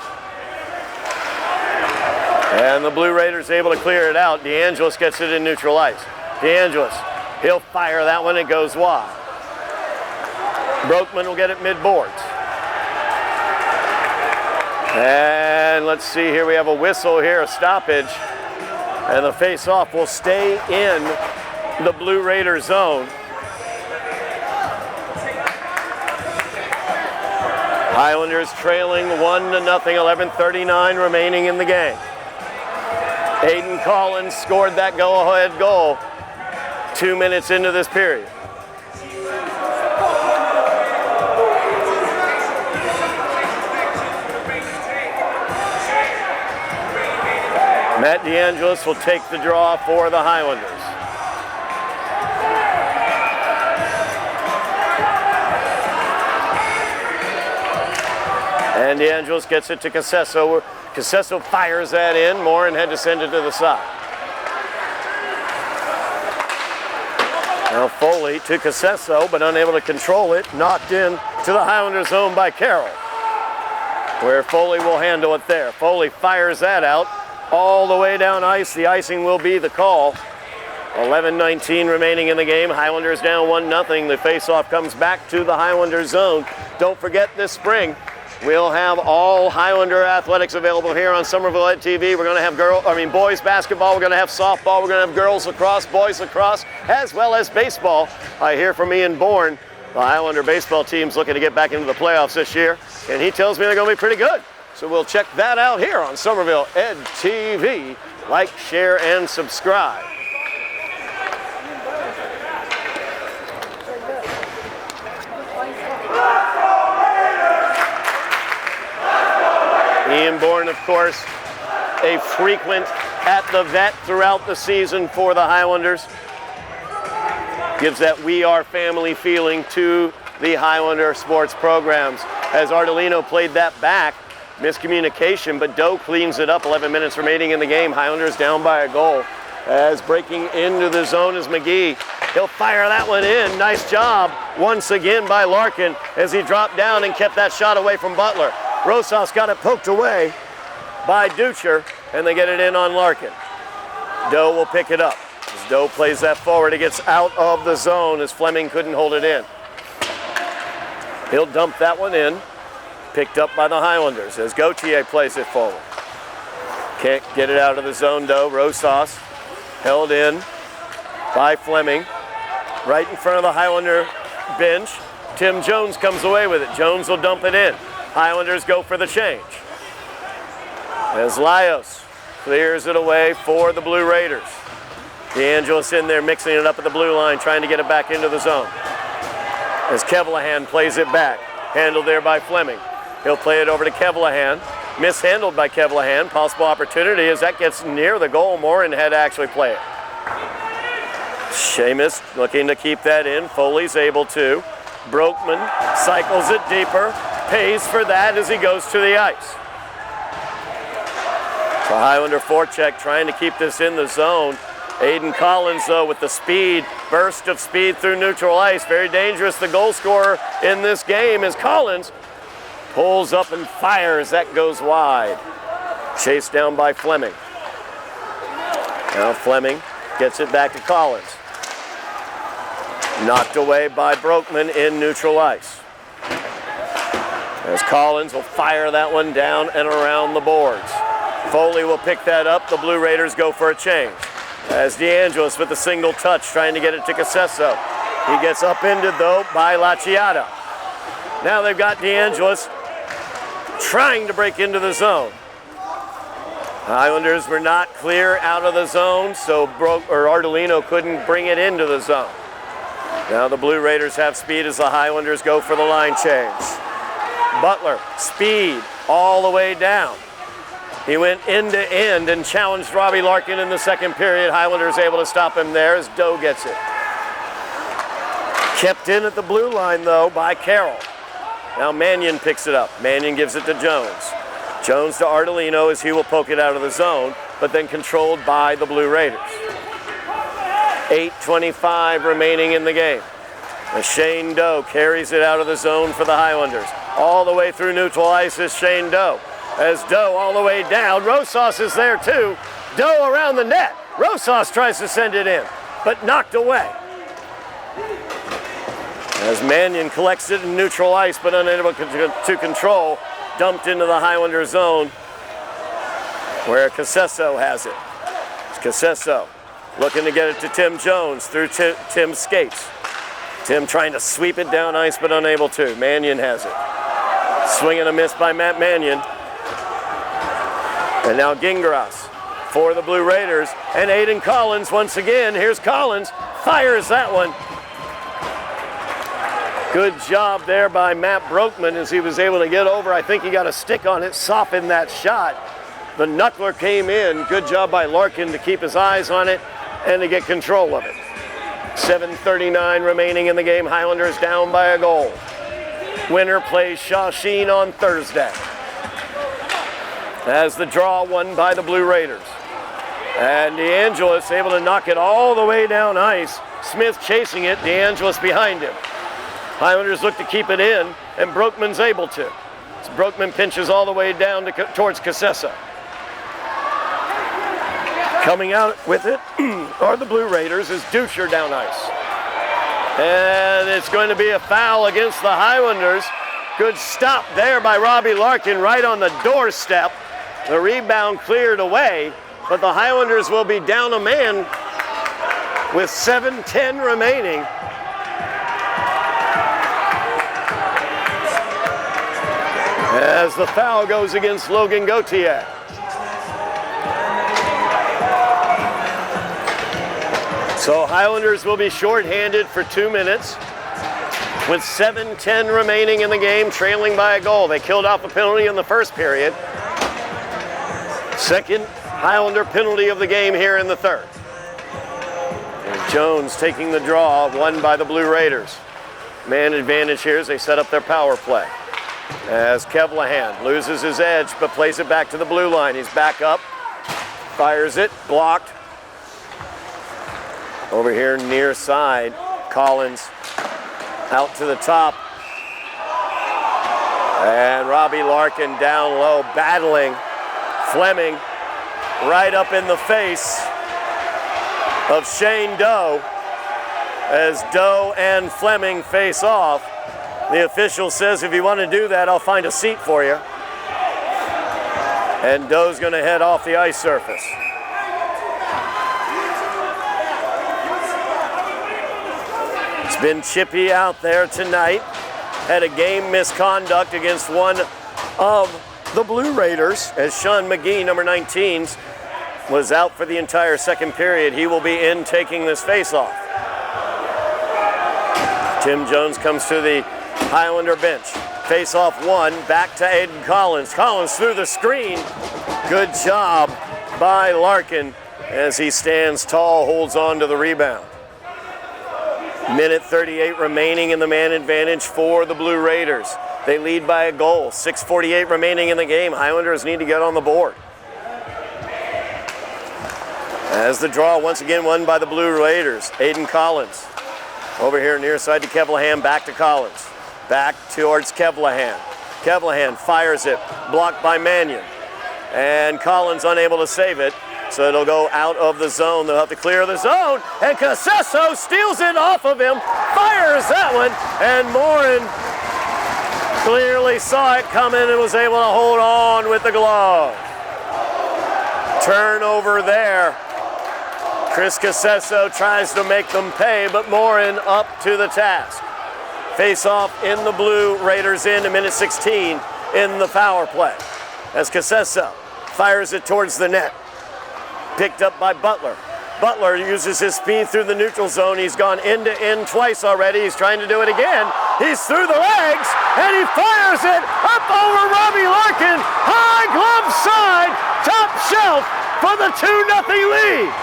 And the Blue Raiders able to clear it out. DeAngelis gets it in neutral ice. DeAngelis, he'll fire that one, it goes wide. Broekman will get it mid-boards. And let's see here, we have a whistle here, a stoppage. And the face-off will stay in the Blue Raider zone. Highlanders trailing 1-0, 11:39 remaining in the game. Aiden Collins scored that go-ahead goal 2 minutes into this period. Matt DeAngelis will take the draw for the Highlanders. And DeAngelis gets it to Casesso. Casesso fires that in. Morin had to send it to the side. Now Foley to Casesso, but unable to control it. Knocked in to the Highlanders zone by Carroll, where Foley will handle it there. Foley fires that out all the way down ice. The icing will be the call. 11:19 remaining in the game. Highlanders down 1-0. The faceoff comes back to the Highlanders zone. Don't forget this spring, we'll have all Highlander athletics available here on Somerville Ed TV. We're going to have boys basketball. We're going to have softball. We're going to have girls lacrosse, boys lacrosse, as well as baseball. I hear from Ian Bourne, the Highlander baseball team's looking to get back into the playoffs this year, and he tells me they're going to be pretty good. So we'll check that out here on Somerville Ed TV. Like, share, and subscribe. Ian Bourne, of course, a frequent at the vet throughout the season for the Highlanders. Gives that we are family feeling to the Highlander sports programs. As Ardolino played that back, miscommunication, but Doe cleans it up. 11 minutes remaining in the game. Highlanders down by a goal. As breaking into the zone is McGee. He'll fire that one in. Nice job once again by Larkin as he dropped down and kept that shot away from Butler. Rosas got it poked away by Ducher, and they get it in on Larkin. Doe will pick it up. As Doe plays that forward, it gets out of the zone as Fleming couldn't hold it in. He'll dump that one in. Picked up by the Highlanders as Gauthier plays it forward. Can't get it out of the zone, Doe. Rosas held in by Fleming. Right in front of the Highlander bench. Tim Jones comes away with it. Jones will dump it in. Highlanders go for the change. As Laios clears it away for the Blue Raiders. DeAngelis in there mixing it up at the blue line, trying to get it back into the zone. As Kevlahan plays it back, handled there by Fleming. He'll play it over to Kevlahan. Mishandled by Kevlahan. Possible opportunity as that gets near the goal. Morin had to actually play it. Seamus looking to keep that in. Foley's able to. Brokman cycles it deeper. Pays for that as he goes to the ice. So Highlander forecheck trying to keep this in the zone. Aiden Collins, though, with the speed, burst of speed through neutral ice. Very dangerous. The goal scorer in this game is Collins. Pulls up and fires. That goes wide. Chased down by Fleming. Now Fleming gets it back to Collins. Knocked away by Brokman in neutral ice. As Collins will fire that one down and around the boards. Foley will pick that up. The Blue Raiders go for a change. As DeAngelis with a single touch trying to get it to Casesso. He gets upended though by Laciata. Now they've got DeAngelis trying to break into the zone. Highlanders were not clear out of the zone, so Ardolino couldn't bring it into the zone. Now the Blue Raiders have speed as the Highlanders go for the line change. Butler, speed all the way down. He went end to end and challenged Robbie Larkin in the second period. Highlanders able to stop him there as Doe gets it. Kept in at the blue line though by Carroll. Now Mannion picks it up. Mannion gives it to Jones. Jones to Ardolino as he will poke it out of the zone, but then controlled by the Blue Raiders. 8:25 remaining in the game. Shane Doe carries it out of the zone for the Highlanders. All the way through neutral ice is Shane Doe. As Doe all the way down, Rosas is there too. Doe around the net. Rosas tries to send it in, but knocked away. As Mannion collects it in neutral ice, but unable to control, dumped into the Highlander zone where Casesso has it. Casesso looking to get it to Tim Jones through Tim's skates. Tim trying to sweep it down ice, but unable to. Mannion has it. Swing and a miss by Matt Mannion. And now Gingras for the Blue Raiders. And Aiden Collins once again. Here's Collins. Fires that one. Good job there by Matt Brokman as he was able to get over. I think he got a stick on it, softened that shot. The knuckler came in. Good job by Larkin to keep his eyes on it and to get control of it. 7:39 remaining in the game. Highlanders down by a goal. Winner plays Shawsheen on Thursday. As the draw won by the Blue Raiders. And DeAngelis able to knock it all the way down ice. Smith chasing it, DeAngelis behind him. Highlanders look to keep it in, and Brokman's able to. So Brokman pinches all the way down towards Casesso. Coming out with it are the Blue Raiders is Dutcher down ice. And it's going to be a foul against the Highlanders. Good stop there by Robbie Larkin right on the doorstep. The rebound cleared away, but the Highlanders will be down a man with 7:10 remaining. As the foul goes against Logan Gauthier. So Highlanders will be shorthanded for 2 minutes with 7:10 remaining in the game, trailing by a goal. They killed off a penalty in the first period. Second Highlander penalty of the game here in the third. And Jones taking the draw, won by the Blue Raiders. Man advantage here as they set up their power play. As Kevlahan loses his edge but plays it back to the blue line. He's back up, fires it, blocked. Over here near side, Collins out to the top. And Robbie Larkin down low, battling Fleming right up in the face of Shane Doe. As Doe and Fleming face off, the official says, if you want to do that, I'll find a seat for you. And Doe's going to head off the ice surface. It's been chippy out there tonight. Had a game misconduct against one of the Blue Raiders as Sean McGee, number 19's was out for the entire second period. He will be in taking this face-off. Tim Jones comes to the Highlander bench. Face-off one, back to Aiden Collins. Collins through the screen. Good job by Larkin as he stands tall, holds on to the rebound. Minute 38 remaining in the man advantage for the Blue Raiders. They lead by a goal. 6:48 remaining in the game. Highlanders need to get on the board. As the draw once again won by the Blue Raiders. Aiden Collins over here near side to Kevlahan, back to Collins. Back towards Kevlahan. Kevlahan fires it, blocked by Mannion. And Collins unable to save it, so it'll go out of the zone. They'll have to clear the zone, and Casesso steals it off of him, fires that one, and Morin clearly saw it coming and was able to hold on with the glove. Turnover there. Chris Casesso tries to make them pay, but Morin up to the task. Face-off in the Blue Raiders in minute 16 in the power play. As Casesso fires it towards the net. Picked up by Butler. Butler uses his speed through the neutral zone. He's gone end to end twice already. He's trying to do it again. He's through the legs, and he fires it up over Robbie Larkin. High glove side, top shelf for the 2-0 lead.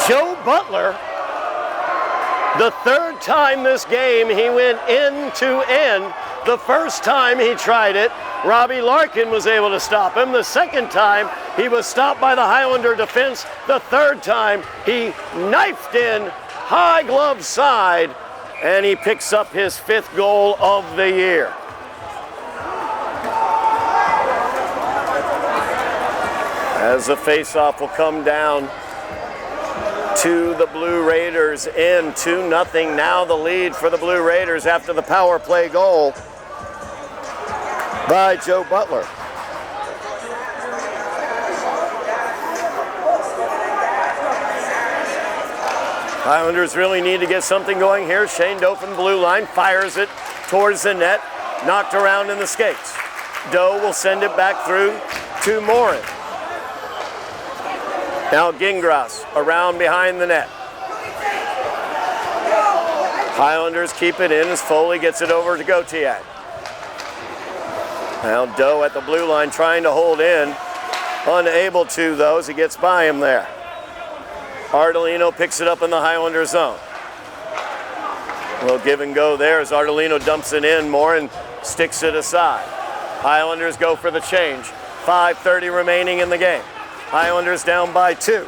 Joe Butler, the third time this game he went end to end. The first time he tried it, Robbie Larkin was able to stop him. The second time he was stopped by the Highlander defense. The third time he knifed in high glove side, and he picks up his 5th goal of the year. As the faceoff will come down to the Blue Raiders in 2-0. Now the lead for the Blue Raiders after the power play goal by Joe Butler. Highlanders really need to get something going here. Shane Dauphin, blue line, fires it towards the net, knocked around in the skates. Doe will send it back through to Morin. Now Gingras around behind the net. Highlanders keep it in as Foley gets it over to Gautier. Now Doe at the blue line trying to hold in. Unable to though as he gets by him there. Ardolino picks it up in the Highlander zone. A little give and go there as Ardolino dumps it in. Morin sticks it aside. Highlanders go for the change. 5:30 remaining in the game. Highlanders down by 2.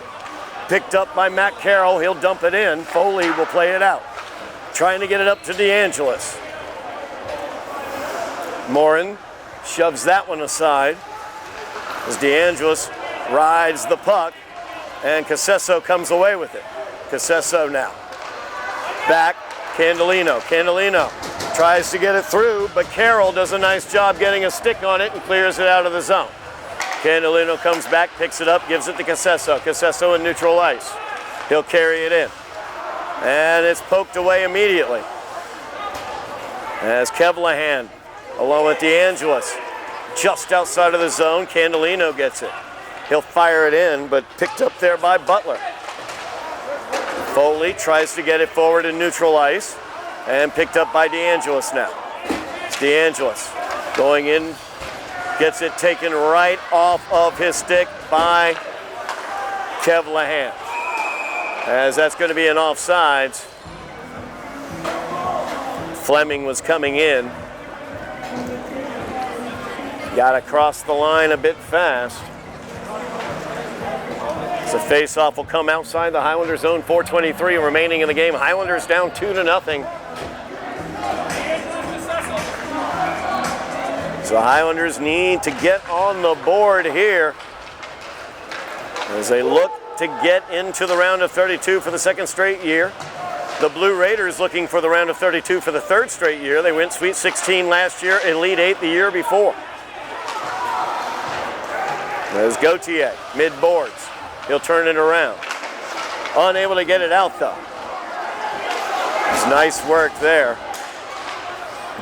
Picked up by Matt Carroll. He'll dump it in. Foley will play it out. Trying to get it up to DeAngelis. Morin shoves that one aside as DeAngelis rides the puck, and Casesso comes away with it. Casesso now. Back, Candelino. Candelino tries to get it through, but Carroll does a nice job getting a stick on it and clears it out of the zone. Candelino comes back, picks it up, gives it to Casesso. Casesso in neutral ice. He'll carry it in. And it's poked away immediately. As Kevlahan, along with DeAngelis, just outside of the zone, Candelino gets it. He'll fire it in, but picked up there by Butler. Foley tries to get it forward in neutral ice, and picked up by DeAngelis now. It's DeAngelis going in, gets it taken right off of his stick by Kevlahan. As that's going to be an offsides. Fleming was coming in. Got across the line a bit fast. So face-off will come outside the Highlander zone. 4:23 remaining in the game. Highlanders down 2-0. So Highlanders need to get on the board here as they look to get into the round of 32 for the second straight year. The Blue Raiders looking for the round of 32 for the third straight year. They went Sweet 16 last year, Elite 8 the year before. There's Gautier, mid-boards. He'll turn it around. Unable to get it out, though. It's nice work there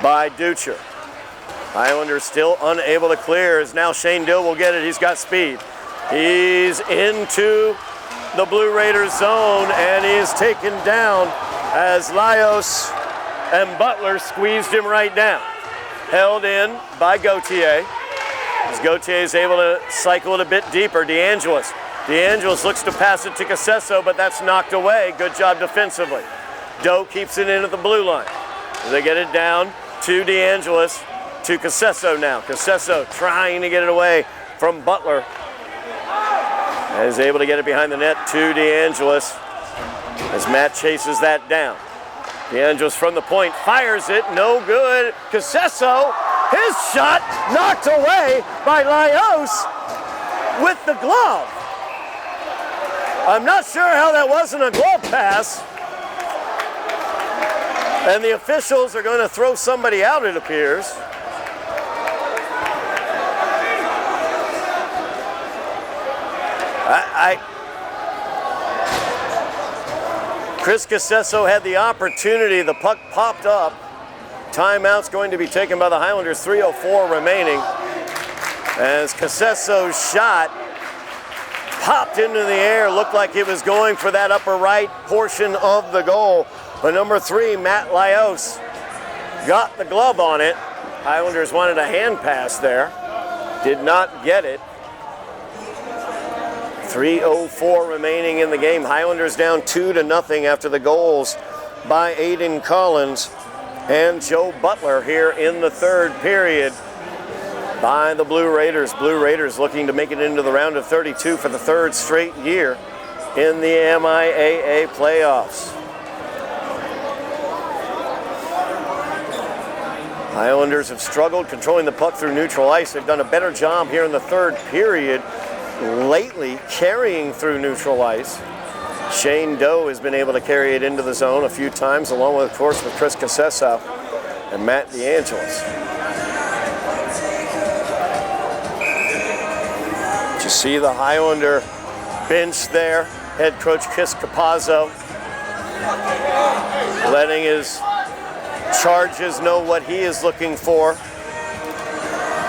by Dutcher. Highlanders still unable to clear, as now Shane Dill will get it. He's got speed. He's into the Blue Raiders zone, and he is taken down as Laios and Butler squeezed him right down. Held in by Gautier. As Gautier is able to cycle it a bit deeper. DeAngelis looks to pass it to Casesso, but that's knocked away. Good job defensively. Doe keeps it in at the blue line. They get it down to DeAngelis, to Casesso now. Casesso trying to get it away from Butler. And is able to get it behind the net to DeAngelis as Matt chases that down. DeAngelis from the point fires it, no good. Casesso, his shot knocked away by Laios with the glove. I'm not sure how that wasn't a glove pass. And the officials are going to throw somebody out, it appears. Chris Casesso had the opportunity. The puck popped up. Timeout's going to be taken by the Highlanders. 3:04 remaining. As Casesso's shot popped into the air, looked like it was going for that upper right portion of the goal. But number 3, Matt Laios, got the glove on it. Highlanders wanted a hand pass there. Did not get it. 3:04 remaining in the game. Highlanders down 2-0 after the goals by Aiden Collins and Joe Butler here in the third period by the Blue Raiders. Blue Raiders looking to make it into the round of 32 for the third straight year in the MIAA playoffs. Highlanders have struggled controlling the puck through neutral ice. They've done a better job here in the third period lately carrying through neutral ice. Shane Doe has been able to carry it into the zone a few times, along with, of course, with Chris Casesso and Matt DeAngelis. You see the Highlander bench there, head coach Chris Capazzo letting his charges know what he is looking for.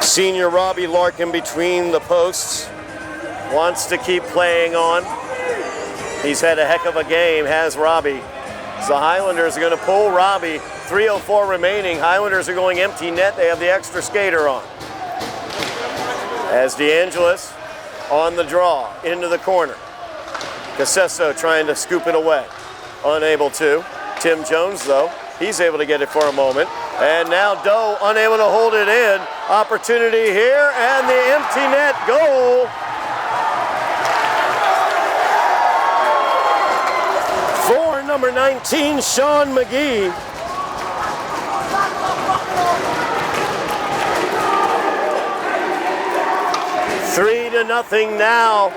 Senior Robbie Larkin between the posts. Wants to keep playing on. He's had a heck of a game, has Robbie. So the Highlanders are going to pull Robbie. 3:04 remaining. Highlanders are going empty net. They have the extra skater on. As DeAngelis on the draw into the corner. Casesso trying to scoop it away. Unable to. Tim Jones, though, he's able to get it for a moment. And now Doe unable to hold it in. Opportunity here, and the empty net goal. For number 19, Sean McGee. Three to nothing now.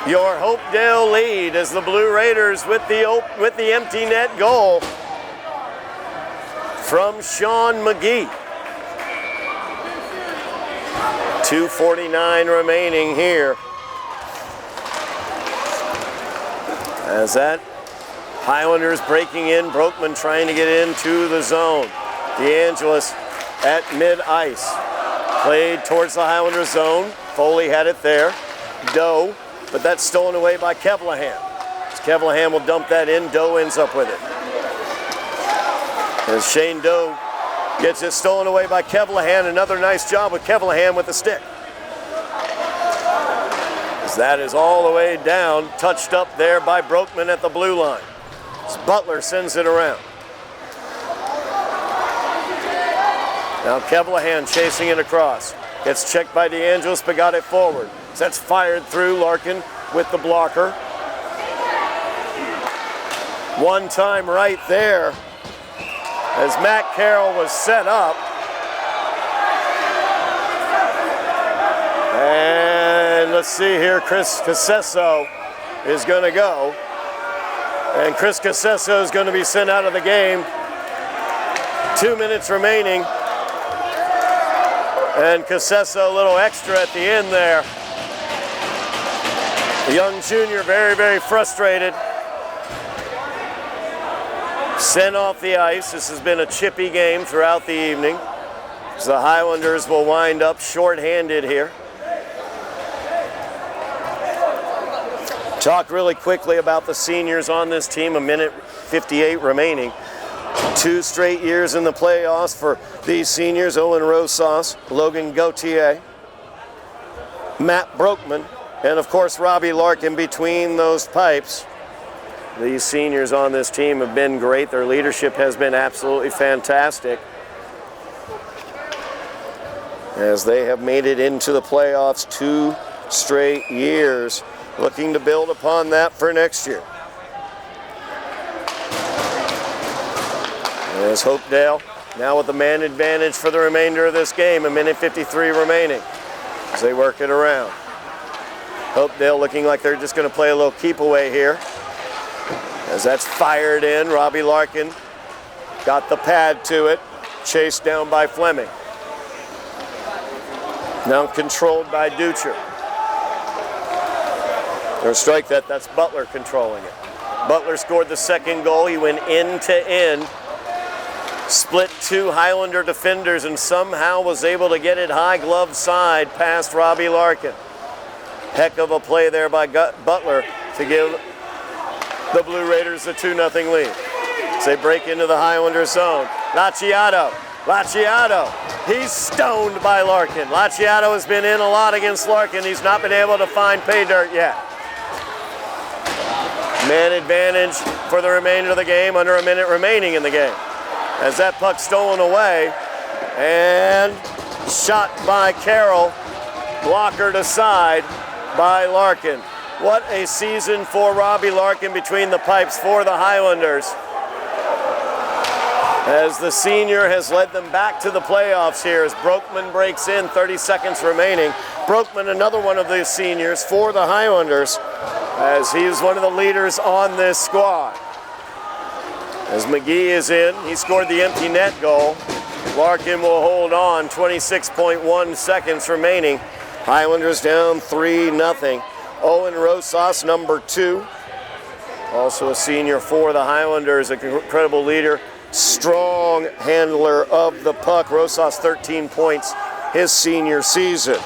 Your Hopedale lead as the Blue Raiders with the empty net goal from Sean McGee. 2:49 remaining here. As that Highlanders breaking in, Broekman trying to get into the zone. DeAngelis at mid-ice. Played towards the Highlanders zone. Foley had it there. Doe, but that's stolen away by Kevlahan. As Kevlahan will dump that in, Doe ends up with it. As Shane Doe gets it stolen away by Kevlahan. Another nice job with Kevlahan with the stick. As that is all the way down, touched up there by Broekman at the blue line. As Butler sends it around. Now Kevlahan chasing it across. Gets checked by DeAngelis, but got it forward. So that's fired through. Larkin with the blocker. One time right there as Matt Carroll was set up. And let's see here, Chris Casesso is going to go. And Chris Casesso is going to be sent out of the game. 2 minutes remaining. And Casesso a little extra at the end there. The young junior very, very frustrated. Sent off the ice. This has been a chippy game throughout the evening. So the Highlanders will wind up shorthanded here. Talk really quickly about the seniors on this team. 1:58 remaining. 2 straight years in the playoffs for these seniors. Owen Rosas, Logan Gauthier, Matt Broekman, and of course Robbie Larkin between those pipes. These seniors on this team have been great. Their leadership has been absolutely fantastic as they have made it into the playoffs 2 straight years, looking to build upon that for next year. There's Hopedale now with the man advantage for the remainder of this game. 1:53 remaining as they work it around. Hopedale looking like they're just going to play a little keep away here. As that's fired in, Robbie Larkin got the pad to it, chased down by Fleming. Now controlled by Ducher. Or strike that, that's Butler controlling it. Butler scored the second goal. He went end to end, split 2 Highlander defenders, and somehow was able to get it high glove side past Robbie Larkin. Heck of a play there by Butler to give the Blue Raiders a 2-0 lead. As they break into the Highlander zone. Lacciato, he's stoned by Larkin. Lacciato has been in a lot against Larkin. He's not been able to find pay dirt yet. Man advantage for the remainder of the game, under a minute remaining in the game. As that puck stolen away and shot by Carroll, blockered aside by Larkin. What a season for Robbie Larkin between the pipes for the Highlanders, as the senior has led them back to the playoffs here as Broekman breaks in, 30 seconds remaining. Broekman, another one of the seniors for the Highlanders, as he is one of the leaders on this squad. As McGee is in, he scored the empty net goal. Larkin will hold on, 26.1 seconds remaining. Highlanders down 3-0. Owen Rosas, number 2, also a senior for the Highlanders, an incredible leader, strong handler of the puck. Rosas 13 points his senior season.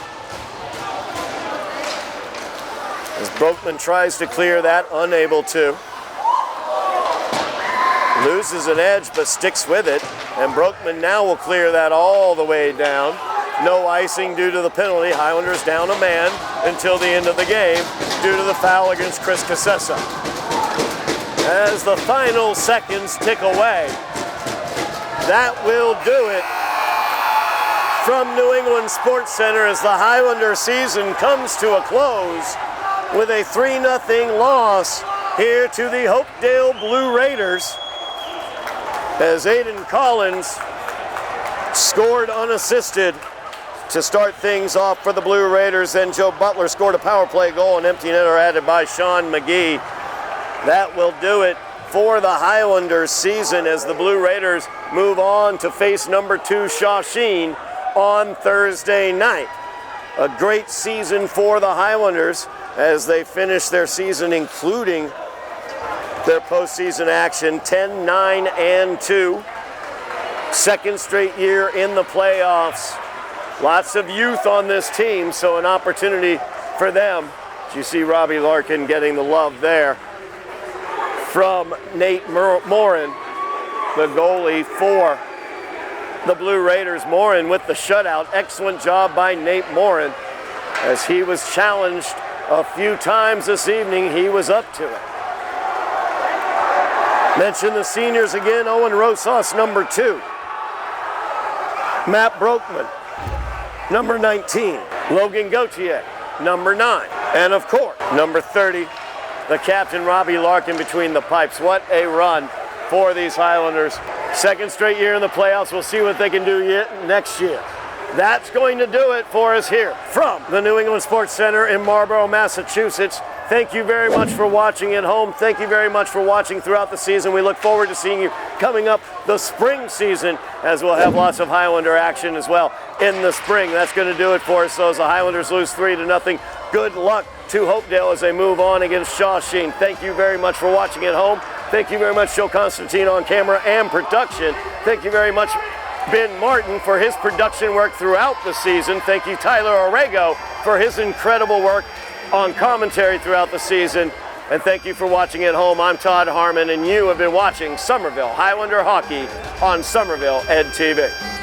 As Broekman tries to clear that, unable to. Loses an edge but sticks with it, and Broekman now will clear that all the way down. No icing due to the penalty. Highlanders down a man until the end of the game due to the foul against Chris Casesso. As the final seconds tick away, that will do it from New England Sports Center as the Highlander season comes to a close with a 3-0 loss here to the Hopedale Blue Raiders, as Aiden Collins scored unassisted to start things off for the Blue Raiders. Then Joe Butler scored a power play goal, and empty netter added by Sean McGee. That will do it for the Highlanders season as the Blue Raiders move on to face number 2 Shawsheen on Thursday night. A great season for the Highlanders as they finish their season, including their postseason action, 10-9-2. Second straight year in the playoffs. Lots of youth on this team, so an opportunity for them. You see Robbie Larkin getting the love there from Nate Morin, the goalie for the Blue Raiders. Morin with the shutout. Excellent job by Nate Morin. As he was challenged a few times this evening, he was up to it. Mention the seniors again. Owen Rosas, number 2. Matt Broekman, number 19. Logan Gauthier, number 9. And of course, number 30, the captain Robbie Larkin between the pipes. What a run for these Highlanders. Second straight year in the playoffs. We'll see what they can do next year. That's going to do it for us here from the New England Sports Center in Marlborough, Massachusetts. Thank you very much for watching at home. Thank you very much for watching throughout the season. We look forward to seeing you coming up the spring season, as we'll have lots of Highlander action as well in the spring. That's going to do it for us. So as the Highlanders lose 3-0, good luck to Hopedale as they move on against Shawsheen. Thank you very much for watching at home. Thank you very much, Joe Constantine on camera and production. Thank you very much, Ben Martin, for his production work throughout the season. Thank you, Tyler Orrego, for his incredible work on commentary throughout the season. And thank you for watching at home. I'm Todd Harmon, and you have been watching Somerville Highlander Hockey on Somerville Ed TV.